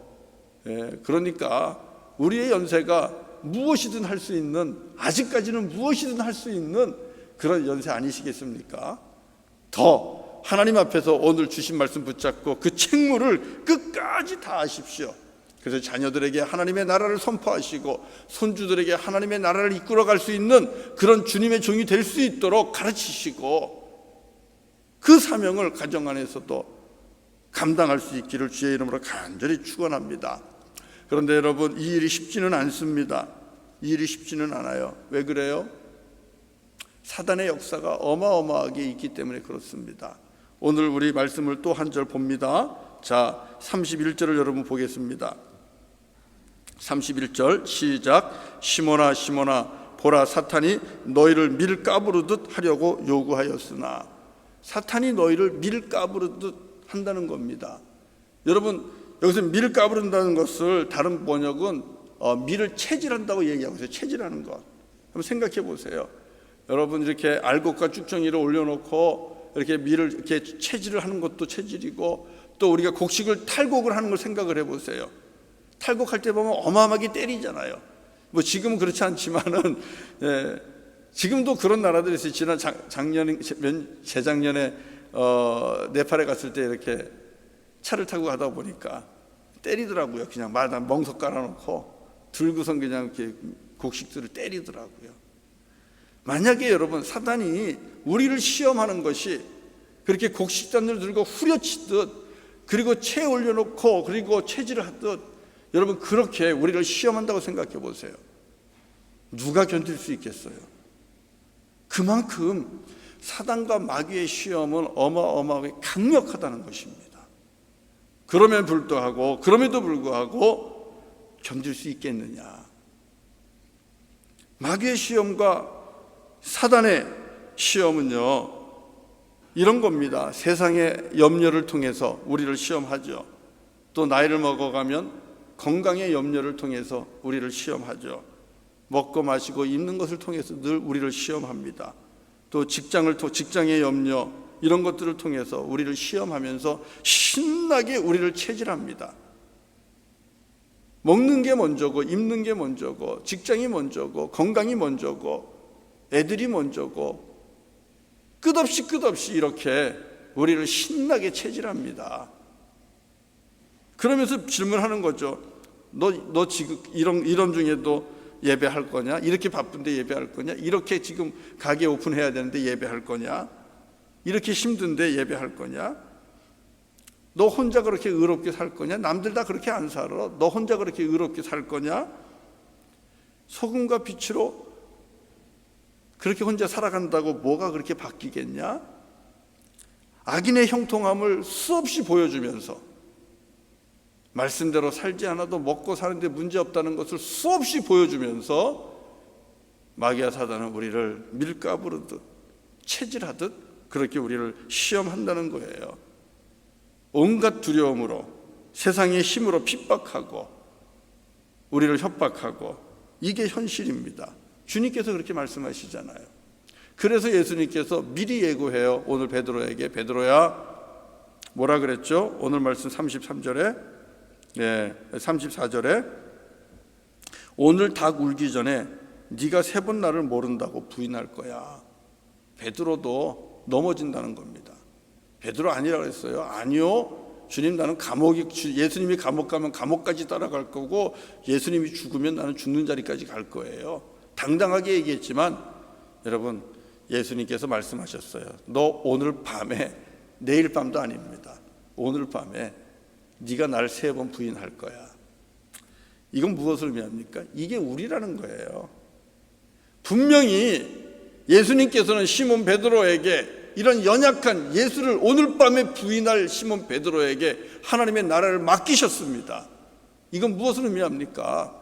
그러니까 우리의 연세가 무엇이든 할 수 있는, 아직까지는 무엇이든 할 수 있는 그런 연세 아니시겠습니까? 더 하나님 앞에서 오늘 주신 말씀 붙잡고 그 책무를 끝까지 다하십시오. 그래서 자녀들에게 하나님의 나라를 선포하시고 손주들에게 하나님의 나라를 이끌어갈 수 있는 그런 주님의 종이 될 수 있도록 가르치시고 그 사명을 가정 안에서도 감당할 수 있기를 주의 이름으로 간절히 축원합니다. 그런데 여러분, 이 일이 쉽지는 않습니다. 이 일이 쉽지는 않아요. 왜 그래요? 사단의 역사가 어마어마하게 있기 때문에 그렇습니다. 오늘 우리 말씀을 또 한 절 봅니다. 자, 31절을 여러분 보겠습니다. 31절 시작. 시몬아 시몬아 보라, 사탄이 너희를 밀 까부르듯 하려고 요구하였으나. 사탄이 너희를 밀 까부르듯 한다는 겁니다. 여러분, 여기서 밀 까부른다는 것을 다른 번역은 밀을 체질한다고 얘기하고 있어요. 체질하는 것. 한번 생각해 보세요. 여러분, 이렇게 알곡과 쭉정이를 올려놓고 이렇게 밀을 이렇게 체질을 하는 것도 체질이고, 또 우리가 곡식을 탈곡을 하는 걸 생각을 해보세요. 탈곡할 때 보면 어마어마하게 때리잖아요. 뭐 지금은 그렇지 않지만은 지금도 그런 나라들이 있어요. 지난 재작년에 네팔에 갔을 때 이렇게 차를 타고 가다 보니까 때리더라고요. 그냥 마당 멍석 깔아놓고 들고선 그냥 이렇게 곡식들을 때리더라고요. 만약에 여러분, 사단이 우리를 시험하는 것이 그렇게 곡식단을 들고 후려치듯, 그리고 채 올려놓고 그리고 체질을 하듯, 여러분 그렇게 우리를 시험한다고 생각해 보세요. 누가 견딜 수 있겠어요? 그만큼 사단과 마귀의 시험은 어마어마하게 강력하다는 것입니다. 그럼에도 불구하고 견딜 수 있겠느냐? 마귀의 시험과 사단의 시험은요, 이런 겁니다. 세상의 염려를 통해서 우리를 시험하죠. 또 나이를 먹어가면 건강의 염려를 통해서 우리를 시험하죠. 먹고 마시고 입는 것을 통해서 늘 우리를 시험합니다. 또 직장의 염려, 이런 것들을 통해서 우리를 시험하면서 신나게 우리를 체질합니다. 먹는 게 먼저고, 입는 게 먼저고, 직장이 먼저고, 건강이 먼저고, 애들이 먼저고, 끝없이 이렇게 우리를 신나게 체질합니다. 그러면서 질문하는 거죠. 너 지금 이런 중에도 예배할 거냐? 이렇게 바쁜데 예배할 거냐? 이렇게 지금 가게 오픈해야 되는데 예배할 거냐? 이렇게 힘든데 예배할 거냐? 너 혼자 그렇게 의롭게 살 거냐? 남들 다 그렇게 안 살아. 너 혼자 그렇게 의롭게 살 거냐? 소금과 빛으로 그렇게 혼자 살아간다고 뭐가 그렇게 바뀌겠냐? 악인의 형통함을 수없이 보여주면서 말씀대로 살지 않아도 먹고 사는데 문제없다는 것을 수없이 보여주면서 마귀와 사단은 우리를 밀가부르듯 체질하듯 그렇게 우리를 시험한다는 거예요. 온갖 두려움으로, 세상의 힘으로 핍박하고 우리를 협박하고, 이게 현실입니다. 주님께서 그렇게 말씀하시잖아요. 그래서 예수님께서 미리 예고해요. 오늘 베드로에게, 베드로야, 뭐라 그랬죠? 오늘 말씀 33절에 34절에 오늘 닭 울기 전에 네가 3번 나를 모른다고 부인할 거야. 베드로도 넘어진다는 겁니다. 베드로 아니라고 했어요. 아니요, 주님, 나는 예수님이 감옥 가면 감옥까지 따라갈 거고, 예수님이 죽으면 나는 죽는 자리까지 갈 거예요. 당당하게 얘기했지만 여러분, 예수님께서 말씀하셨어요. 너 오늘 밤에, 내일 밤도 아닙니다, 오늘 밤에 네가 날 3번 부인할 거야. 이건 무엇을 의미합니까? 이게 우리라는 거예요. 분명히 예수님께서는 시몬 베드로에게, 이런 연약한 예수를 오늘 밤에 부인할 시몬 베드로에게 하나님의 나라를 맡기셨습니다. 이건 무엇을 의미합니까?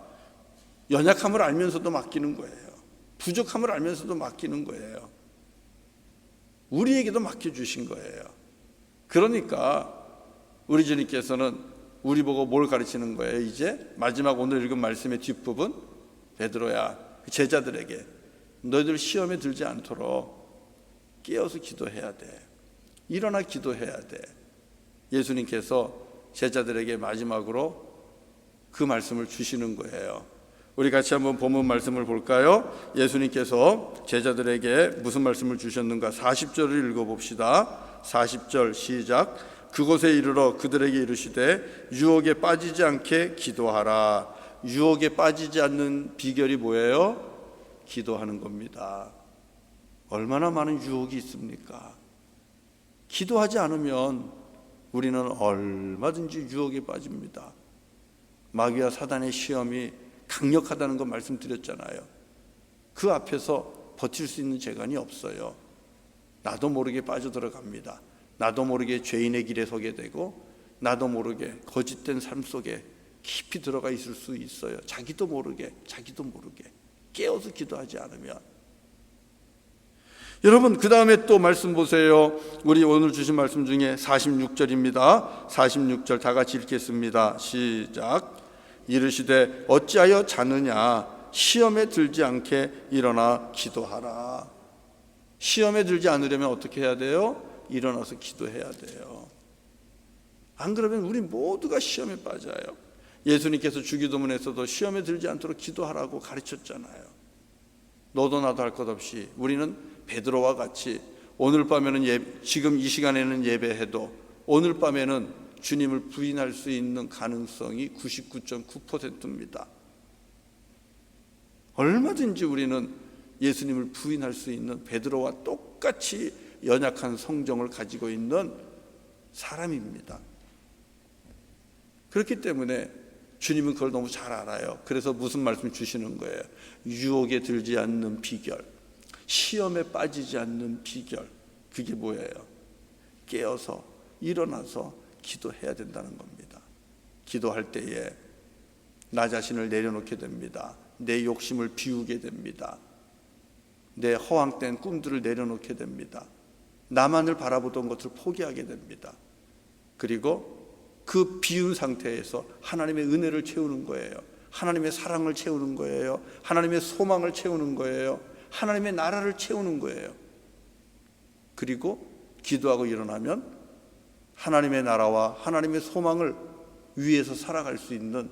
연약함을 알면서도 맡기는 거예요. 부족함을 알면서도 맡기는 거예요. 우리에게도 맡겨주신 거예요. 그러니까 우리 주님께서는 우리 보고 뭘 가르치는 거예요? 이제 마지막 오늘 읽은 말씀의 뒷부분, 베드로야, 제자들에게 너희들 시험에 들지 않도록 깨어서 기도해야 돼. 일어나 기도해야 돼. 예수님께서 제자들에게 마지막으로 그 말씀을 주시는 거예요. 우리 같이 한번 본문 말씀을 볼까요? 예수님께서 제자들에게 무슨 말씀을 주셨는가? 40절을 읽어봅시다. 40절 시작. 그곳에 이르러 그들에게 이르시되 유혹에 빠지지 않게 기도하라. 유혹에 빠지지 않는 비결이 뭐예요? 기도하는 겁니다. 얼마나 많은 유혹이 있습니까? 기도하지 않으면 우리는 얼마든지 유혹에 빠집니다. 마귀와 사단의 시험이 강력하다는 거 말씀드렸잖아요. 그 앞에서 버틸 수 있는 재간이 없어요. 나도 모르게 빠져들어갑니다. 나도 모르게 죄인의 길에 서게 되고, 나도 모르게 거짓된 삶 속에 깊이 들어가 있을 수 있어요. 자기도 모르게 깨어서 기도하지 않으면. 여러분, 그 다음에 또 말씀 보세요. 우리 오늘 주신 말씀 중에 46절입니다. 46절 다 같이 읽겠습니다. 시작. 이르시되 어찌하여 자느냐? 시험에 들지 않게 일어나 기도하라. 시험에 들지 않으려면 어떻게 해야 돼요? 일어나서 기도해야 돼요. 안 그러면 우리 모두가 시험에 빠져요. 예수님께서 주기도문에서도 시험에 들지 않도록 기도하라고 가르쳤잖아요. 너도 나도 할 것 없이 우리는 베드로와 같이 오늘 밤에는 지금 이 시간에는 예배해도 오늘 밤에는 주님을 부인할 수 있는 가능성이 99.9%입니다. 얼마든지 우리는 예수님을 부인할 수 있는 베드로와 똑같이 연약한 성정을 가지고 있는 사람입니다. 그렇기 때문에 주님은 그걸 너무 잘 알아요. 그래서 무슨 말씀 주시는 거예요? 유혹에 들지 않는 비결, 시험에 빠지지 않는 비결, 그게 뭐예요? 깨어서 일어나서 기도해야 된다는 겁니다. 기도할 때에 나 자신을 내려놓게 됩니다. 내 욕심을 비우게 됩니다. 내 허황된 꿈들을 내려놓게 됩니다. 나만을 바라보던 것을 포기하게 됩니다. 그리고 그 비운 상태에서 하나님의 은혜를 채우는 거예요. 하나님의 사랑을 채우는 거예요. 하나님의 소망을 채우는 거예요. 하나님의 나라를 채우는 거예요. 그리고 기도하고 일어나면 하나님의 나라와 하나님의 소망을 위해서 살아갈 수 있는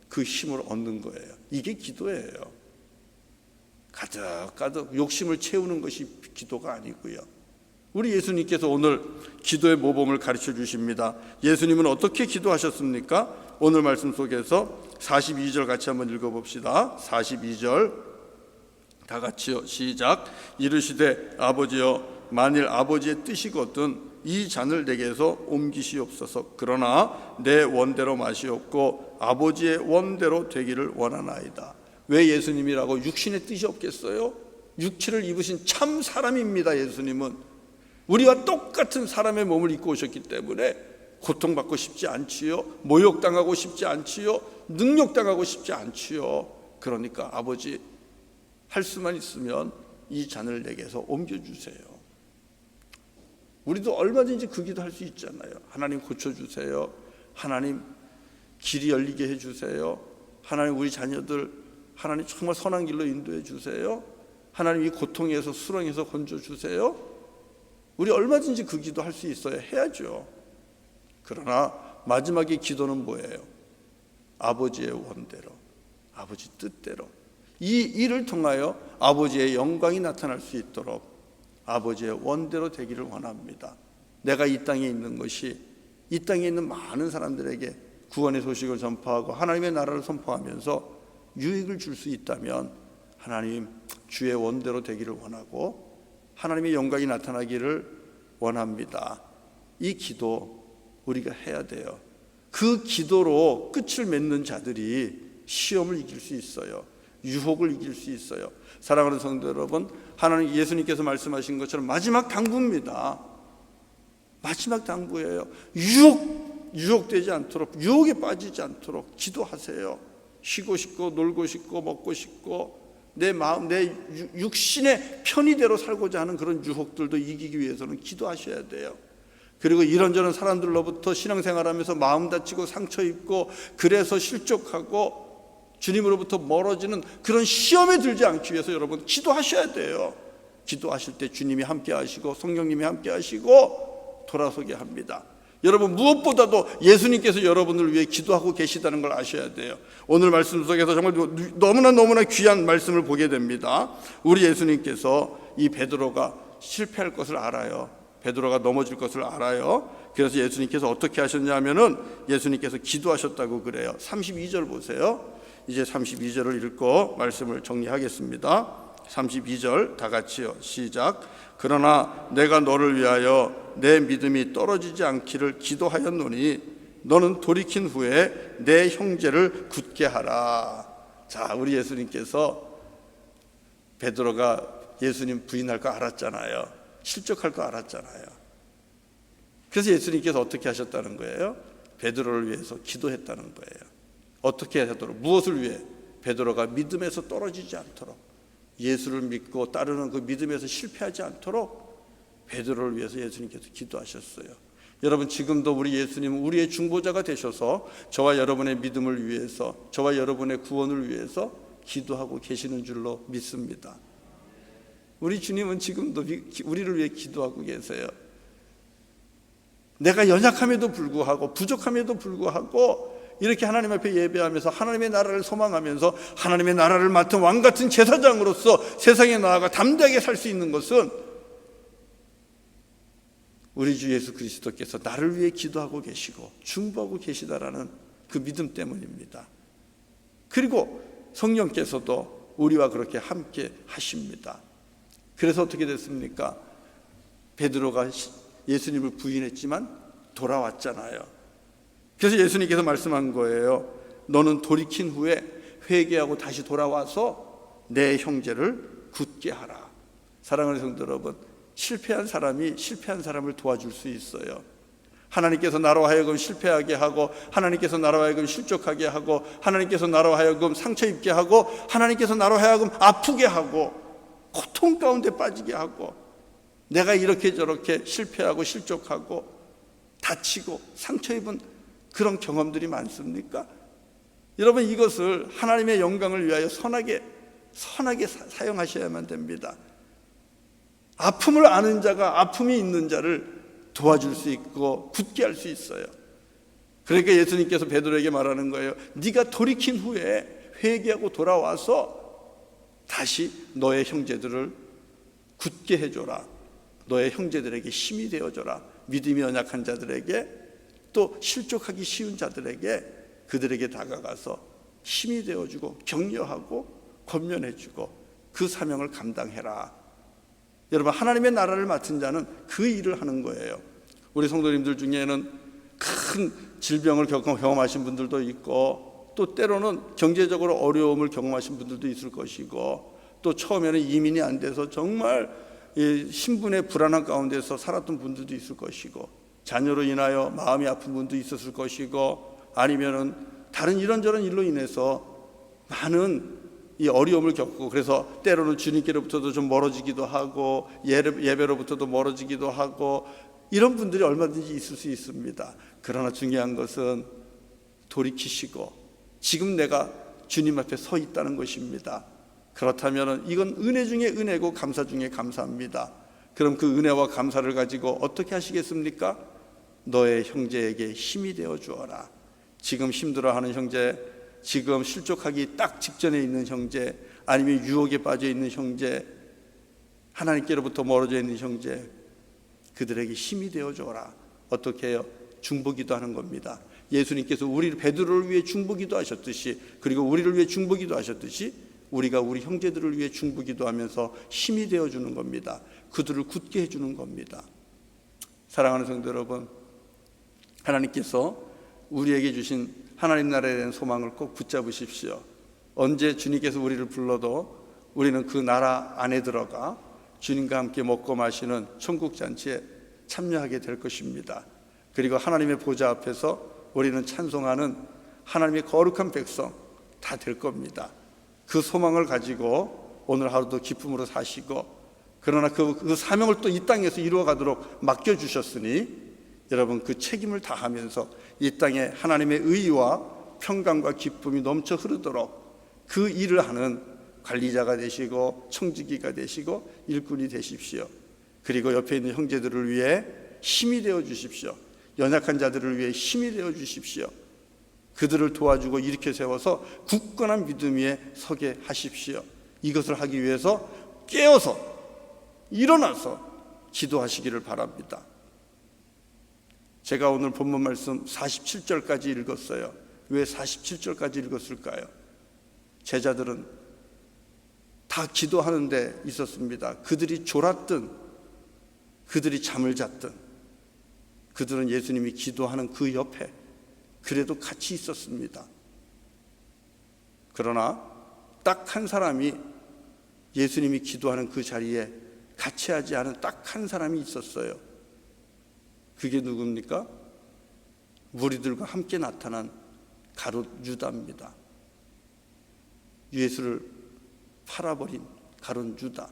그 힘을 얻는 거예요. 이게 기도예요. 가득 욕심을 채우는 것이 기도가 아니고요. 우리 예수님께서 오늘 기도의 모범을 가르쳐 주십니다. 예수님은 어떻게 기도하셨습니까? 오늘 말씀 속에서 42절 같이 한번 읽어봅시다. 42절 다 같이요. 시작. 이르시되 아버지여 만일 아버지의 뜻이거든 이 잔을 내게서 옮기시옵소서. 그러나 내 원대로 마시옵고 아버지의 원대로 되기를 원하나이다. 왜 예수님이라고 육신의 뜻이 없겠어요? 육체를 입으신 참 사람입니다. 예수님은 우리와 똑같은 사람의 몸을 입고 오셨기 때문에 고통받고 싶지 않지요. 모욕당하고 싶지 않지요. 능욕당하고 싶지 않지요. 그러니까 아버지 할 수만 있으면 이 잔을 내게서 옮겨주세요. 우리도 얼마든지 그 기도할 수 있잖아요. 하나님 고쳐주세요. 하나님 길이 열리게 해주세요. 하나님 우리 자녀들 하나님 정말 선한 길로 인도해 주세요. 하나님 이 고통에서 수렁에서 건져주세요. 우리 얼마든지 그 기도 할 수 있어야 해야죠. 그러나 마지막에 기도는 뭐예요? 아버지의 원대로, 아버지 뜻대로 이 일을 통하여 아버지의 영광이 나타날 수 있도록 아버지의 원대로 되기를 원합니다. 내가 이 땅에 있는 것이 이 땅에 있는 많은 사람들에게 구원의 소식을 전파하고 하나님의 나라를 선포하면서 유익을 줄 수 있다면 하나님 주의 원대로 되기를 원하고 하나님의 영광이 나타나기를 원합니다. 이 기도 우리가 해야 돼요. 그 기도로 끝을 맺는 자들이 시험을 이길 수 있어요. 유혹을 이길 수 있어요. 사랑하는 성도 여러분, 하나님 예수님께서 말씀하신 것처럼 마지막 당부입니다. 마지막 당부예요. 유혹되지 않도록, 유혹에 빠지지 않도록 기도하세요. 쉬고 싶고 놀고 싶고 먹고 싶고 내 마음, 내 육신의 편의대로 살고자 하는 그런 유혹들도 이기기 위해서는 기도하셔야 돼요. 그리고 이런저런 사람들로부터 신앙생활하면서 마음 다치고 상처 입고 그래서 실족하고 주님으로부터 멀어지는 그런 시험에 들지 않기 위해서 여러분 기도하셔야 돼요. 기도하실 때 주님이 함께 하시고 성령님이 함께 하시고 돌아서게 합니다. 여러분 무엇보다도 예수님께서 여러분을 위해 기도하고 계시다는 걸 아셔야 돼요. 오늘 말씀 속에서 정말 너무나 귀한 말씀을 보게 됩니다. 우리 예수님께서 이 베드로가 실패할 것을 알아요. 베드로가 넘어질 것을 알아요. 그래서 예수님께서 어떻게 하셨냐면은 예수님께서 기도하셨다고 그래요. 32절 보세요. 이제 32절을 읽고 말씀을 정리하겠습니다. 32절 다 같이요. 시작. 그러나 내가 너를 위하여 내 믿음이 떨어지지 않기를 기도하였노니 너는 돌이킨 후에 내 형제를 굳게 하라. 자, 우리 예수님께서 베드로가 예수님 부인할 거 알았잖아요. 실족할 거 알았잖아요. 그래서 예수님께서 어떻게 하셨다는 거예요? 베드로를 위해서 기도했다는 거예요. 어떻게 하도록? 무엇을 위해? 베드로가 믿음에서 떨어지지 않도록, 예수를 믿고 따르는 그 믿음에서 실패하지 않도록 베드로를 위해서 예수님께서 기도하셨어요. 여러분 지금도 우리 예수님은 우리의 중보자가 되셔서 저와 여러분의 믿음을 위해서, 저와 여러분의 구원을 위해서 기도하고 계시는 줄로 믿습니다. 우리 주님은 지금도 우리를 위해 기도하고 계세요. 내가 연약함에도 불구하고 부족함에도 불구하고 이렇게 하나님 앞에 예배하면서 하나님의 나라를 소망하면서 하나님의 나라를 맡은 왕같은 제사장으로서 세상에 나아가 담대하게 살 수 있는 것은 우리 주 예수 그리스도께서 나를 위해 기도하고 계시고 중보하고 계시다라는 그 믿음 때문입니다. 그리고 성령께서도 우리와 그렇게 함께 하십니다. 그래서 어떻게 됐습니까? 베드로가 예수님을 부인했지만 돌아왔잖아요. 그래서 예수님께서 말씀한 거예요. 너는 돌이킨 후에 회개하고 다시 돌아와서 내 형제를 굳게 하라. 사랑하는 성도 여러분, 실패한 사람이 실패한 사람을 도와줄 수 있어요. 하나님께서 나로 하여금 실패하게 하고, 하나님께서 나로 하여금 실족하게 하고, 하나님께서 나로 하여금 상처 입게 하고, 하나님께서 나로 하여금 아프게 하고, 고통 가운데 빠지게 하고, 내가 이렇게 저렇게 실패하고 실족하고 다치고 상처 입은 그런 경험들이 많습니까? 여러분, 이것을 하나님의 영광을 위하여 선하게 사용하셔야만 됩니다. 아픔을 아는 자가 아픔이 있는 자를 도와줄 수 있고 굳게 할 수 있어요. 그러니까 예수님께서 베드로에게 말하는 거예요. 네가 돌이킨 후에 회개하고 돌아와서 다시 너의 형제들을 굳게 해줘라. 너의 형제들에게 힘이 되어줘라. 믿음이 연약한 자들에게, 또 실족하기 쉬운 자들에게, 그들에게 다가가서 힘이 되어주고 격려하고 권면해주고 그 사명을 감당해라. 여러분, 하나님의 나라를 맡은 자는 그 일을 하는 거예요. 우리 성도님들 중에는 큰 질병을 경험하신 분들도 있고, 또 때로는 경제적으로 어려움을 경험하신 분들도 있을 것이고, 또 처음에는 이민이 안 돼서 정말 신분의 불안한 가운데서 살았던 분들도 있을 것이고, 자녀로 인하여 마음이 아픈 분도 있었을 것이고, 아니면은 다른 이런저런 일로 인해서 많은 이 어려움을 겪고, 그래서 때로는 주님께로부터도 좀 멀어지기도 하고, 예배로부터도 멀어지기도 하고, 이런 분들이 얼마든지 있을 수 있습니다. 그러나 중요한 것은 돌이키시고 지금 내가 주님 앞에 서 있다는 것입니다. 그렇다면 이건 은혜 중에 은혜고 감사 중에 감사합니다. 그럼 그 은혜와 감사를 가지고 어떻게 하시겠습니까? 너의 형제에게 힘이 되어 주어라. 지금 힘들어하는 형제, 지금 실족하기 딱 직전에 있는 형제, 아니면 유혹에 빠져 있는 형제, 하나님께로부터 멀어져 있는 형제, 그들에게 힘이 되어 주어라. 어떻게 해요? 중보기도 하는 겁니다. 예수님께서 우리를 베드로를 위해 중보기도 하셨듯이, 그리고 우리를 위해 중보기도 하셨듯이, 우리가 우리 형제들을 위해 중보기도 하면서 힘이 되어 주는 겁니다. 그들을 굳게 해주는 겁니다. 사랑하는 성도 여러분, 하나님께서 우리에게 주신 하나님 나라에 대한 소망을 꼭 붙잡으십시오. 언제 주님께서 우리를 불러도 우리는 그 나라 안에 들어가 주님과 함께 먹고 마시는 천국 잔치에 참여하게 될 것입니다. 그리고 하나님의 보좌 앞에서 우리는 찬송하는 하나님의 거룩한 백성 다 될 겁니다. 그 소망을 가지고 오늘 하루도 기쁨으로 사시고, 그러나 그 사명을 또 이 땅에서 이루어가도록 맡겨주셨으니 여러분, 그 책임을 다하면서 이 땅에 하나님의 의와 평강과 기쁨이 넘쳐 흐르도록 그 일을 하는 관리자가 되시고 청지기가 되시고 일꾼이 되십시오. 그리고 옆에 있는 형제들을 위해 힘이 되어 주십시오. 연약한 자들을 위해 힘이 되어 주십시오. 그들을 도와주고 일으켜 세워서 굳건한 믿음 위에 서게 하십시오. 이것을 하기 위해서 깨어서 일어나서 기도하시기를 바랍니다. 제가 오늘 본문 말씀 47절까지 읽었어요. 왜 47절까지 읽었을까요? 제자들은 다 기도하는 데 있었습니다. 그들이 졸았든 그들이 잠을 잤든 그들은 예수님이 기도하는 그 옆에 그래도 같이 있었습니다. 그러나 딱 한 사람이 예수님이 기도하는 그 자리에 같이 하지 않은 딱 한 사람이 있었어요. 그게 누굽니까? 무리들과 함께 나타난 가룟 유다입니다. 예수를 팔아버린 가룟 유다.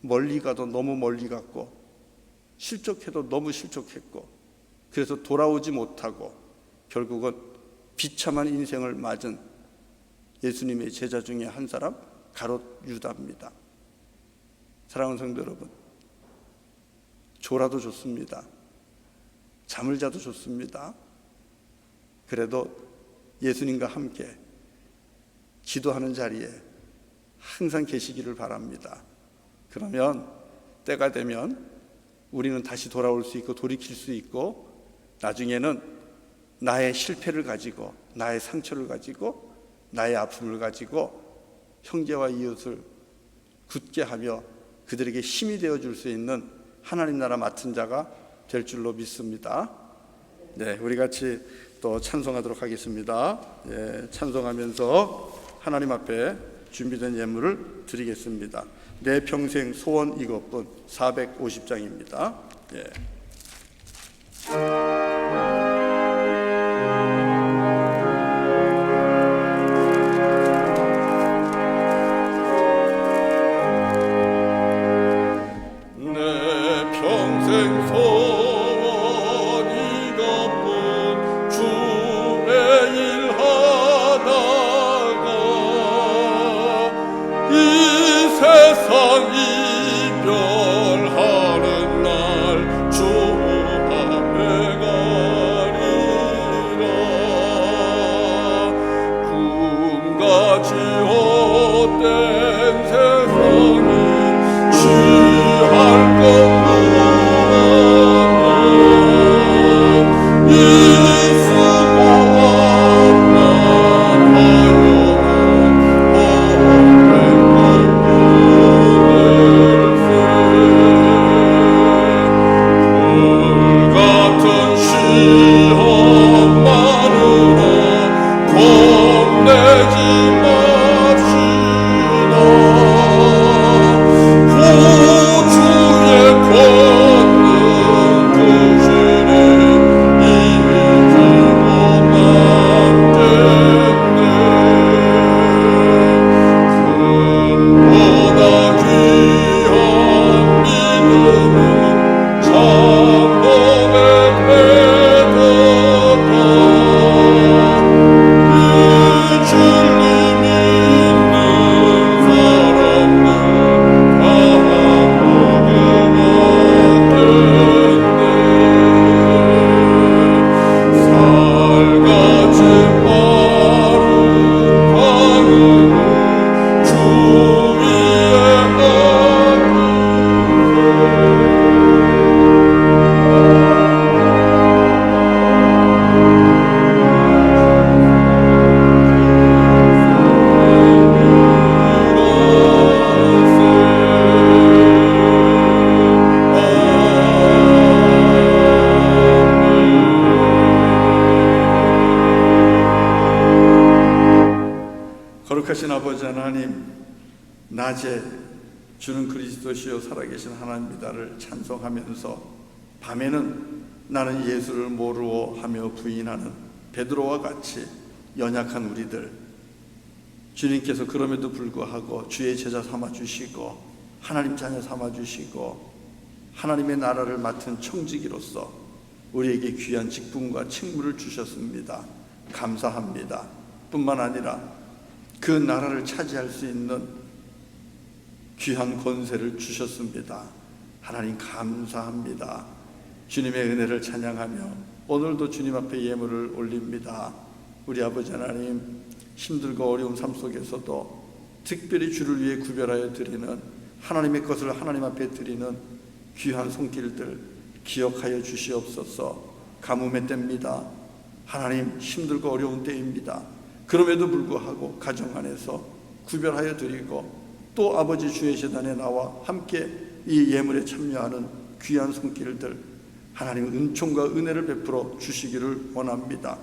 멀리 가도 너무 멀리 갔고, 실족해도 너무 실족했고, 그래서 돌아오지 못하고 결국은 비참한 인생을 맞은 예수님의 제자 중에 한 사람, 가룟 유다입니다. 사랑하는 성도 여러분, 졸아도 좋습니다. 잠을 자도 좋습니다. 그래도 예수님과 함께 기도하는 자리에 항상 계시기를 바랍니다. 그러면 때가 되면 우리는 다시 돌아올 수 있고 돌이킬 수 있고, 나중에는 나의 실패를 가지고, 나의 상처를 가지고, 나의 아픔을 가지고 형제와 이웃을 굳게 하며 그들에게 힘이 되어줄 수 있는 하나님 나라 맡은 자가 될 줄로 믿습니다. 네, 우리 같이 또 찬송하도록 하겠습니다. 예, 찬송하면서 하나님 앞에 준비된 예물을 드리겠습니다. 내 평생 소원 이것뿐 450장입니다. 예. 거룩하신 아버지 하나님, 낮에 주는 그리스도시요 살아계신 하나님이다를 찬송하면서 밤에는 나는 예수를 모르오 하며 부인하는 베드로와 같이 연약한 우리들, 주님께서 그럼에도 불구하고 주의 제자 삼아주시고 하나님 자녀 삼아주시고 하나님의 나라를 맡은 청지기로서 우리에게 귀한 직분과 책무를 주셨습니다. 감사합니다. 뿐만 아니라 그 나라를 차지할 수 있는 귀한 권세를 주셨습니다. 하나님 감사합니다. 주님의 은혜를 찬양하며 오늘도 주님 앞에 예물을 올립니다. 우리 아버지 하나님, 힘들고 어려운 삶 속에서도 특별히 주를 위해 구별하여 드리는 하나님의 것을 하나님 앞에 드리는 귀한 손길들 기억하여 주시옵소서. 가뭄의 때입니다. 하나님, 힘들고 어려운 때입니다. 그럼에도 불구하고 가정 안에서 구별하여 드리고 또 아버지 주의 재단에 나와 함께 이 예물에 참여하는 귀한 손길들 하나님 은총과 은혜를 베풀어 주시기를 원합니다.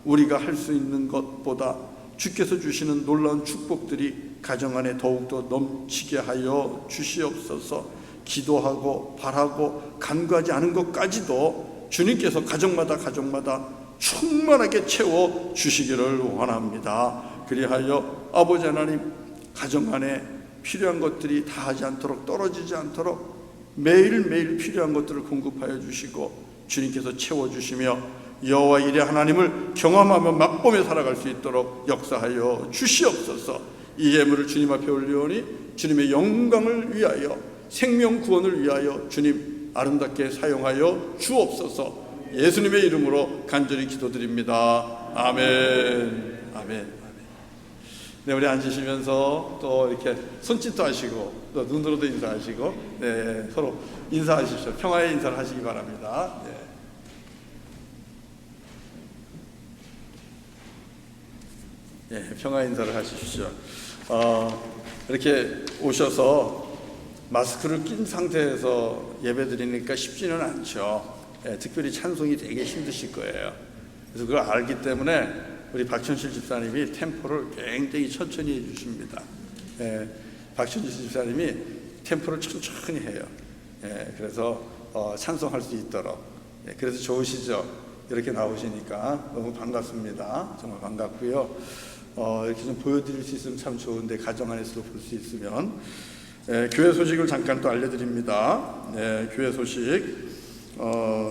우리가 할 수 있는 것보다 주께서 주시는 놀라운 축복들이 가정 안에 더욱더 넘치게 하여 주시옵소서. 기도하고 바라고 간구하지 않은 것까지도 주님께서 가정마다 충만하게 채워 주시기를 원합니다. 그리하여 아버지 하나님, 가정 안에 필요한 것들이 다하지 않도록, 떨어지지 않도록 매일매일 필요한 것들을 공급하여 주시고 주님께서 채워주시며 여호와 일의 하나님을 경험하며 맛보며 살아갈 수 있도록 역사하여 주시옵소서. 이 예물을 주님 앞에 올리오니 주님의 영광을 위하여, 생명 구원을 위하여 주님 아름답게 사용하여 주옵소서. 예수님의 이름으로 간절히 기도드립니다. 아멘. 아멘. 네, 우리 앉으시면서 또 이렇게 손짓도 하시고 또 눈으로도 인사하시고, 네, 서로 인사하십시오. 평화의 인사를 하시기 바랍니다. 네. 네, 평화의 인사를 하십시오. 이렇게 오셔서 마스크를 낀 상태에서 예배 드리니까 쉽지는 않죠. 네, 특별히 찬송이 되게 힘드실 거예요. 그래서 그걸 알기 때문에 우리 박천실 집사님이 템포를 굉장히 천천히 해주십니다. 박천실 집사님이 템포를 천천히 해요. 그래서 찬송할 수 있도록. 그래서 좋으시죠? 이렇게 나오시니까 너무 반갑습니다. 정말 반갑고요. 이렇게 좀 보여드릴 수 있으면 참 좋은데 가정 안에서도 볼 수 있으면. 교회 소식을 잠깐 또 알려드립니다. 교회 소식.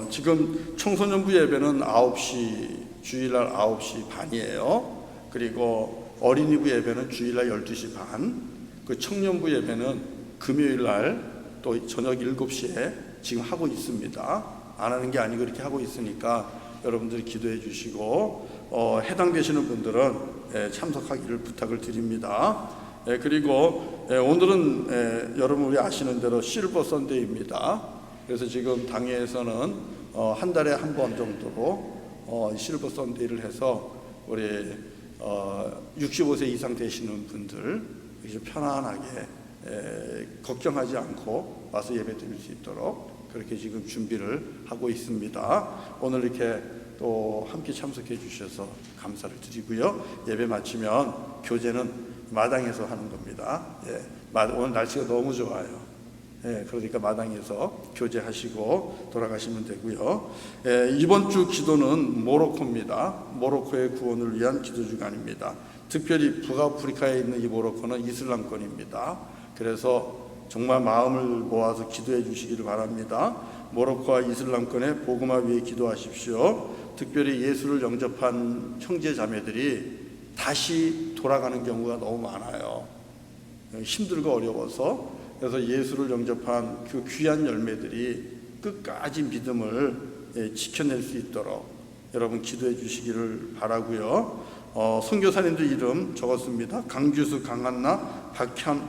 지금 청소년부 예배는 9시, 주일날 9시 반이에요. 그리고 어린이부 예배는 주일날 12시 반. 그 청년부 예배는 금요일날 또 저녁 7시에 지금 하고 있습니다. 안 하는 게 아니고 이렇게 하고 있으니까 여러분들이 기도해 주시고 해당되시는 분들은 참석하기를 부탁을 드립니다. 그리고 오늘은 여러분 우리 아시는 대로 실버 선데이입니다. 그래서 지금 당회에서는 한 달에 한 번 정도로 실버 선데이를 해서 우리 65세 이상 되시는 분들 좀 편안하게 걱정하지 않고 와서 예배 드릴 수 있도록 그렇게 지금 준비를 하고 있습니다. 오늘 이렇게 또 함께 참석해 주셔서 감사를 드리고요. 예배 마치면 교제는 마당에서 하는 겁니다. 오늘 날씨가 너무 좋아요. 그러니까 마당에서 교제하시고 돌아가시면 되고요. 이번 주 기도는 모로코입니다. 모로코의 구원을 위한 기도 주간입니다. 특별히 북아프리카에 있는 이 모로코는 이슬람권입니다. 그래서 정말 마음을 모아서 기도해 주시기를 바랍니다. 모로코와 이슬람권의 복음화 위해 기도하십시오. 특별히 예수를 영접한 형제 자매들이 다시 돌아가는 경우가 너무 많아요. 힘들고 어려워서. 그래서 예수를 영접한 그 귀한 열매들이 끝까지 믿음을 지켜낼 수 있도록 여러분 기도해 주시기를 바라고요. 선교사님들 이름 적었습니다. 강규수, 강한나,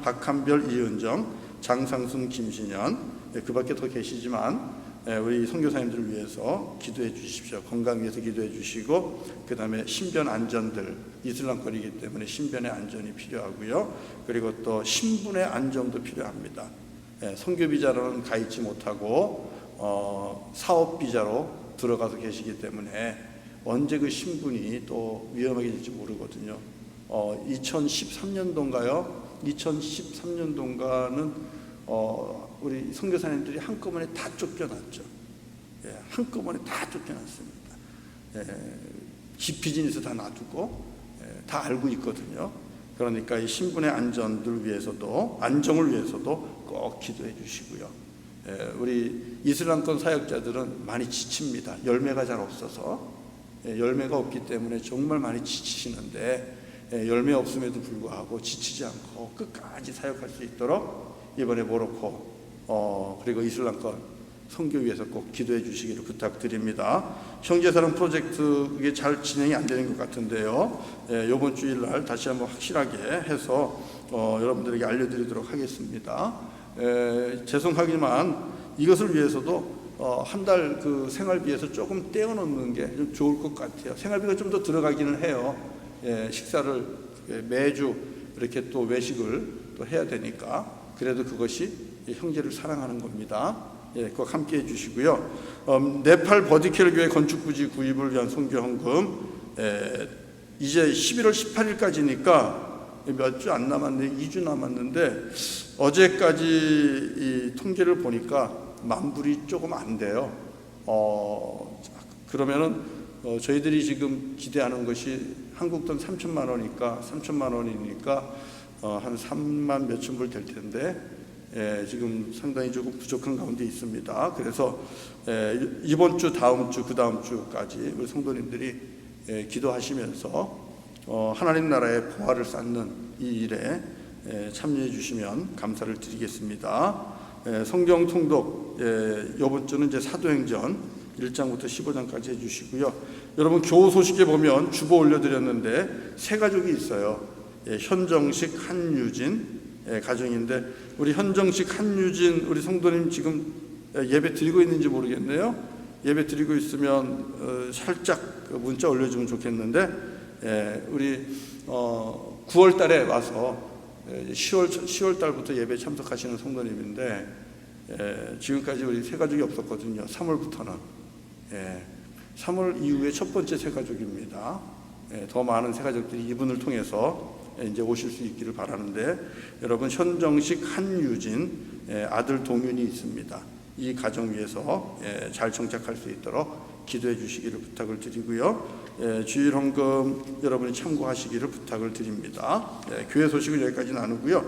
박한별, 이은정, 장상순, 김신현. 그 밖에 더 계시지만 우리 선교사님들을 위해서 기도해 주십시오. 건강 위해서 기도해 주시고, 그 다음에 신변 안전들, 이슬람권이기 때문에 신변의 안전이 필요하고요. 그리고 또 신분의 안정도 필요합니다. 선교비자로는 가 있지 못하고 사업비자로 들어가서 계시기 때문에 언제 그 신분이 또 위험하게 될지 모르거든요. 2013년도인가요? 2013년도인가는 우리 선교사님들이 한꺼번에 다 쫓겨났죠. 예, 한꺼번에 다 쫓겨났습니다. 예, 기피진에서 다 놔두고 다 알고 있거든요. 그러니까 이 신분의 안전을 위해서도, 안정을 위해서도 꼭 기도해 주시고요. 우리 이슬람권 사역자들은 많이 지칩니다. 열매가 잘 없어서. 열매가 없기 때문에 정말 많이 지치시는데, 열매 없음에도 불구하고 지치지 않고 끝까지 사역할 수 있도록 이번에 모로코 그리고 이슬람권 선교위에서 꼭 기도해 주시기를 부탁드립니다. 형제사랑 프로젝트 이게 잘 진행이 안 되는 것 같은데요. 이번 주일날 다시 한번 확실하게 해서 여러분들에게 알려드리도록 하겠습니다. 죄송하지만 이것을 위해서도 한 달 그 생활비에서 조금 떼어놓는 게 좀 좋을 것 같아요. 생활비가 좀 더 들어가기는 해요. 식사를 매주 이렇게 또 외식을 또 해야 되니까 그래도 그것이 형제를 사랑하는 겁니다. 꼭 함께 해주시고요. 네팔 버디켈 교회 건축부지 구입을 위한 선교헌금 이제 11월 18일까지니까 몇 주 안 남았네, 2주 남았는데 어제까지 이 통계를 보니까 만불이 조금 안 돼요. 그러면은 저희들이 지금 기대하는 것이 한국 돈 3천만 원이니까 한 3만 몇천 불 될 텐데 지금 상당히 조금 부족한 가운데 있습니다. 그래서 이번 주, 다음 주, 그 다음 주까지 우리 성도님들이 기도하시면서 하나님 나라의 보화를 쌓는 이 일에 참여해 주시면 감사를 드리겠습니다. 성경 통독 이번 주는 이제 사도행전 1장부터 15장까지 해주시고요. 여러분 교우 소식에 보면 주보 올려드렸는데 세 가족이 있어요. 현정식, 한유진 가정인데 우리 현정식, 한유진 우리 성도님 지금 예배 드리고 있는지 모르겠네요. 예배 드리고 있으면 살짝 문자 올려주면 좋겠는데 우리 9월 달에 와서 10월 달부터 예배 참석하시는 성도님인데 지금까지 우리 세 가족이 없었거든요. 3월부터는 3월 이후에 첫 번째 세 가족입니다. 더 많은 세 가족들이 이분을 통해서 이제 오실 수 있기를 바라는데 여러분 현정식, 한유진 아들 동윤이 있습니다. 이 가정 위해서 잘 정착할 수 있도록 기도해 주시기를 부탁을 드리고요. 주일 헌금 여러분이 참고하시기를 부탁을 드립니다. 교회 소식은 여기까지 나누고요.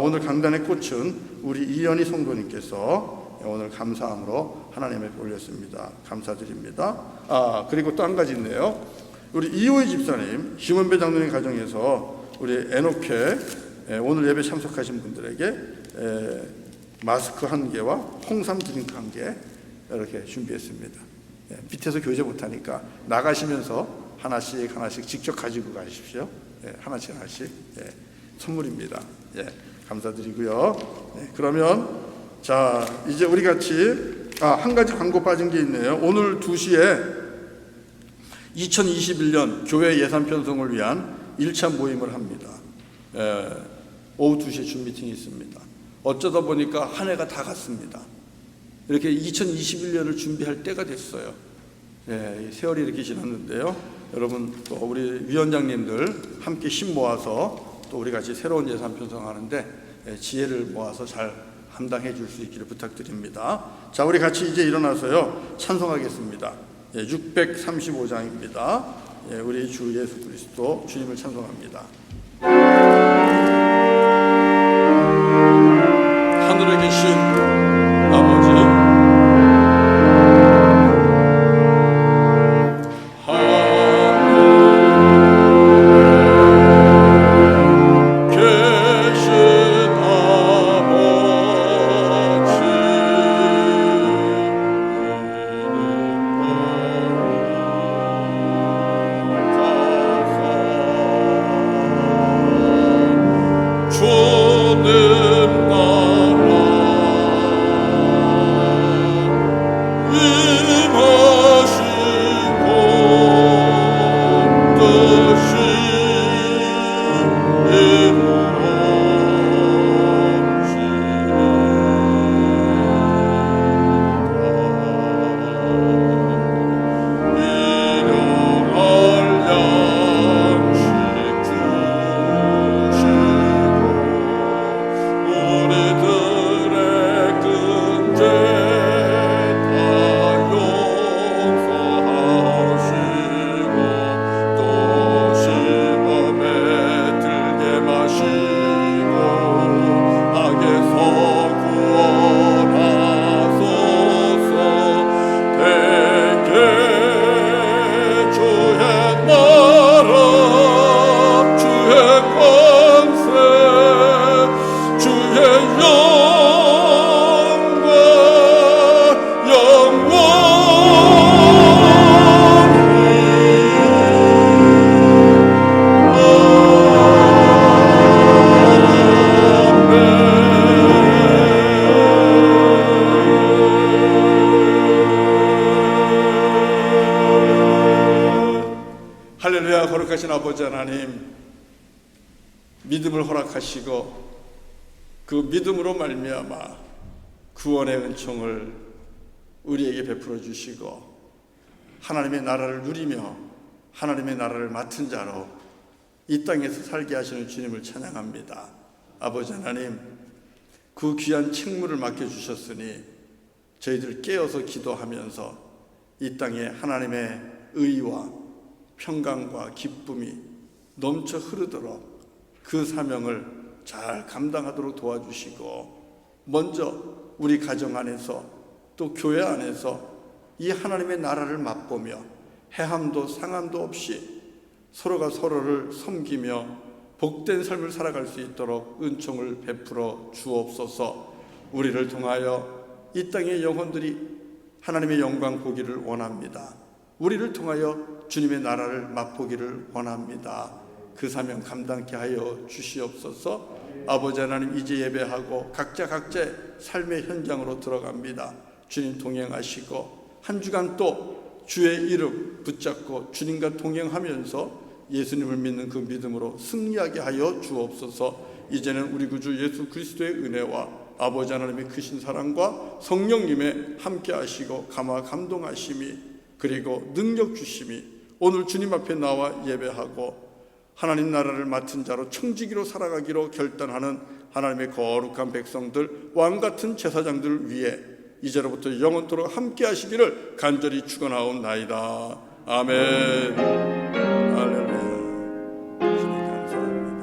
오늘 강단의 꽃은 우리 이연희 성도님께서 오늘 감사함으로 하나님 앞에 올렸습니다. 감사드립니다. 그리고 또 한 가지 있네요. 우리 이호희 집사님, 김원배 장로님 가정에서 우리 에노케 오늘 예배 참석하신 분들에게 마스크 1개와 홍삼 드링크 1개 이렇게 준비했습니다. 밑에서 교제 못하니까 나가시면서 하나씩 직접 가지고 가십시오. 하나씩 선물입니다. 감사드리고요. 그러면 자 이제 우리 같이 한 가지 광고 빠진 게 있네요. 오늘 2시에 2021년 교회 예산 편성을 위한 1차 모임을 합니다. 오후 2시에 줌 미팅이 있습니다. 어쩌다 보니까 한 해가 다 갔습니다. 이렇게 2021년을 준비할 때가 됐어요. 세월이 이렇게 지났는데요. 여러분 또 우리 위원장님들 함께 힘 모아서 또 우리 같이 새로운 예산 편성하는데 지혜를 모아서 잘 감당해 줄 수 있기를 부탁드립니다. 자, 우리 같이 이제 일어나서요 찬송하겠습니다. 635장입니다. 우리 주 예수 그리스도 주님을 찬송합니다. 하늘에 계신 아버지 할렐루야. 거룩하신 아버지 하나님, 믿음을 허락하시고 그 믿음으로 말미암아 구원의 은총을 우리에게 베풀어 주시고 하나님의 나라를 누리며 하나님의 나라를 맡은 자로 이 땅에서 살게 하시는 주님을 찬양합니다. 아버지 하나님, 그 귀한 책무를 맡겨주셨으니 저희들 깨어서 기도하면서 이 땅에 하나님의 의와 평강과 기쁨이 넘쳐 흐르도록 그 사명을 잘 감당하도록 도와주시고, 먼저 우리 가정 안에서 또 교회 안에서 이 하나님의 나라를 맛보며 해함도 상함도 없이 서로가 서로를 섬기며 복된 삶을 살아갈 수 있도록 은총을 베풀어 주옵소서. 우리를 통하여 이 땅의 영혼들이 하나님의 영광 보기를 원합니다. 우리를 통하여 주님의 나라를 맛보기를 원합니다. 그 사명 감당케 하여 주시옵소서. 아버지 하나님, 이제 예배하고 각자 각자의 삶의 현장으로 들어갑니다. 주님 동행하시고 한 주간 또 주의 이름 붙잡고 주님과 동행하면서 예수님을 믿는 그 믿음으로 승리하게 하여 주옵소서. 이제는 우리 구주 예수 그리스도의 은혜와 아버지 하나님의 크신 사랑과 성령님의 함께 하시고 감화 감동하심이 그리고 능력 주심이 오늘 주님 앞에 나와 예배하고 하나님 나라를 맡은 자로 청지기로 살아가기로 결단하는 하나님의 거룩한 백성들, 왕같은 제사장들 위해 이제로부터 영원토록 함께 하시기를 간절히 축원하옵나이다. 아멘. 할렐루야. 주님 감사합니다.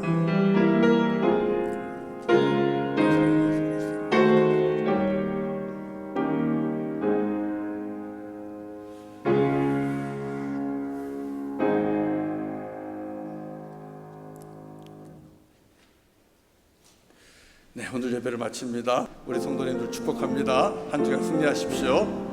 네, 오늘 예배를 마칩니다. 우리 성도님들 축복합니다. 한 주간 승리하십시오.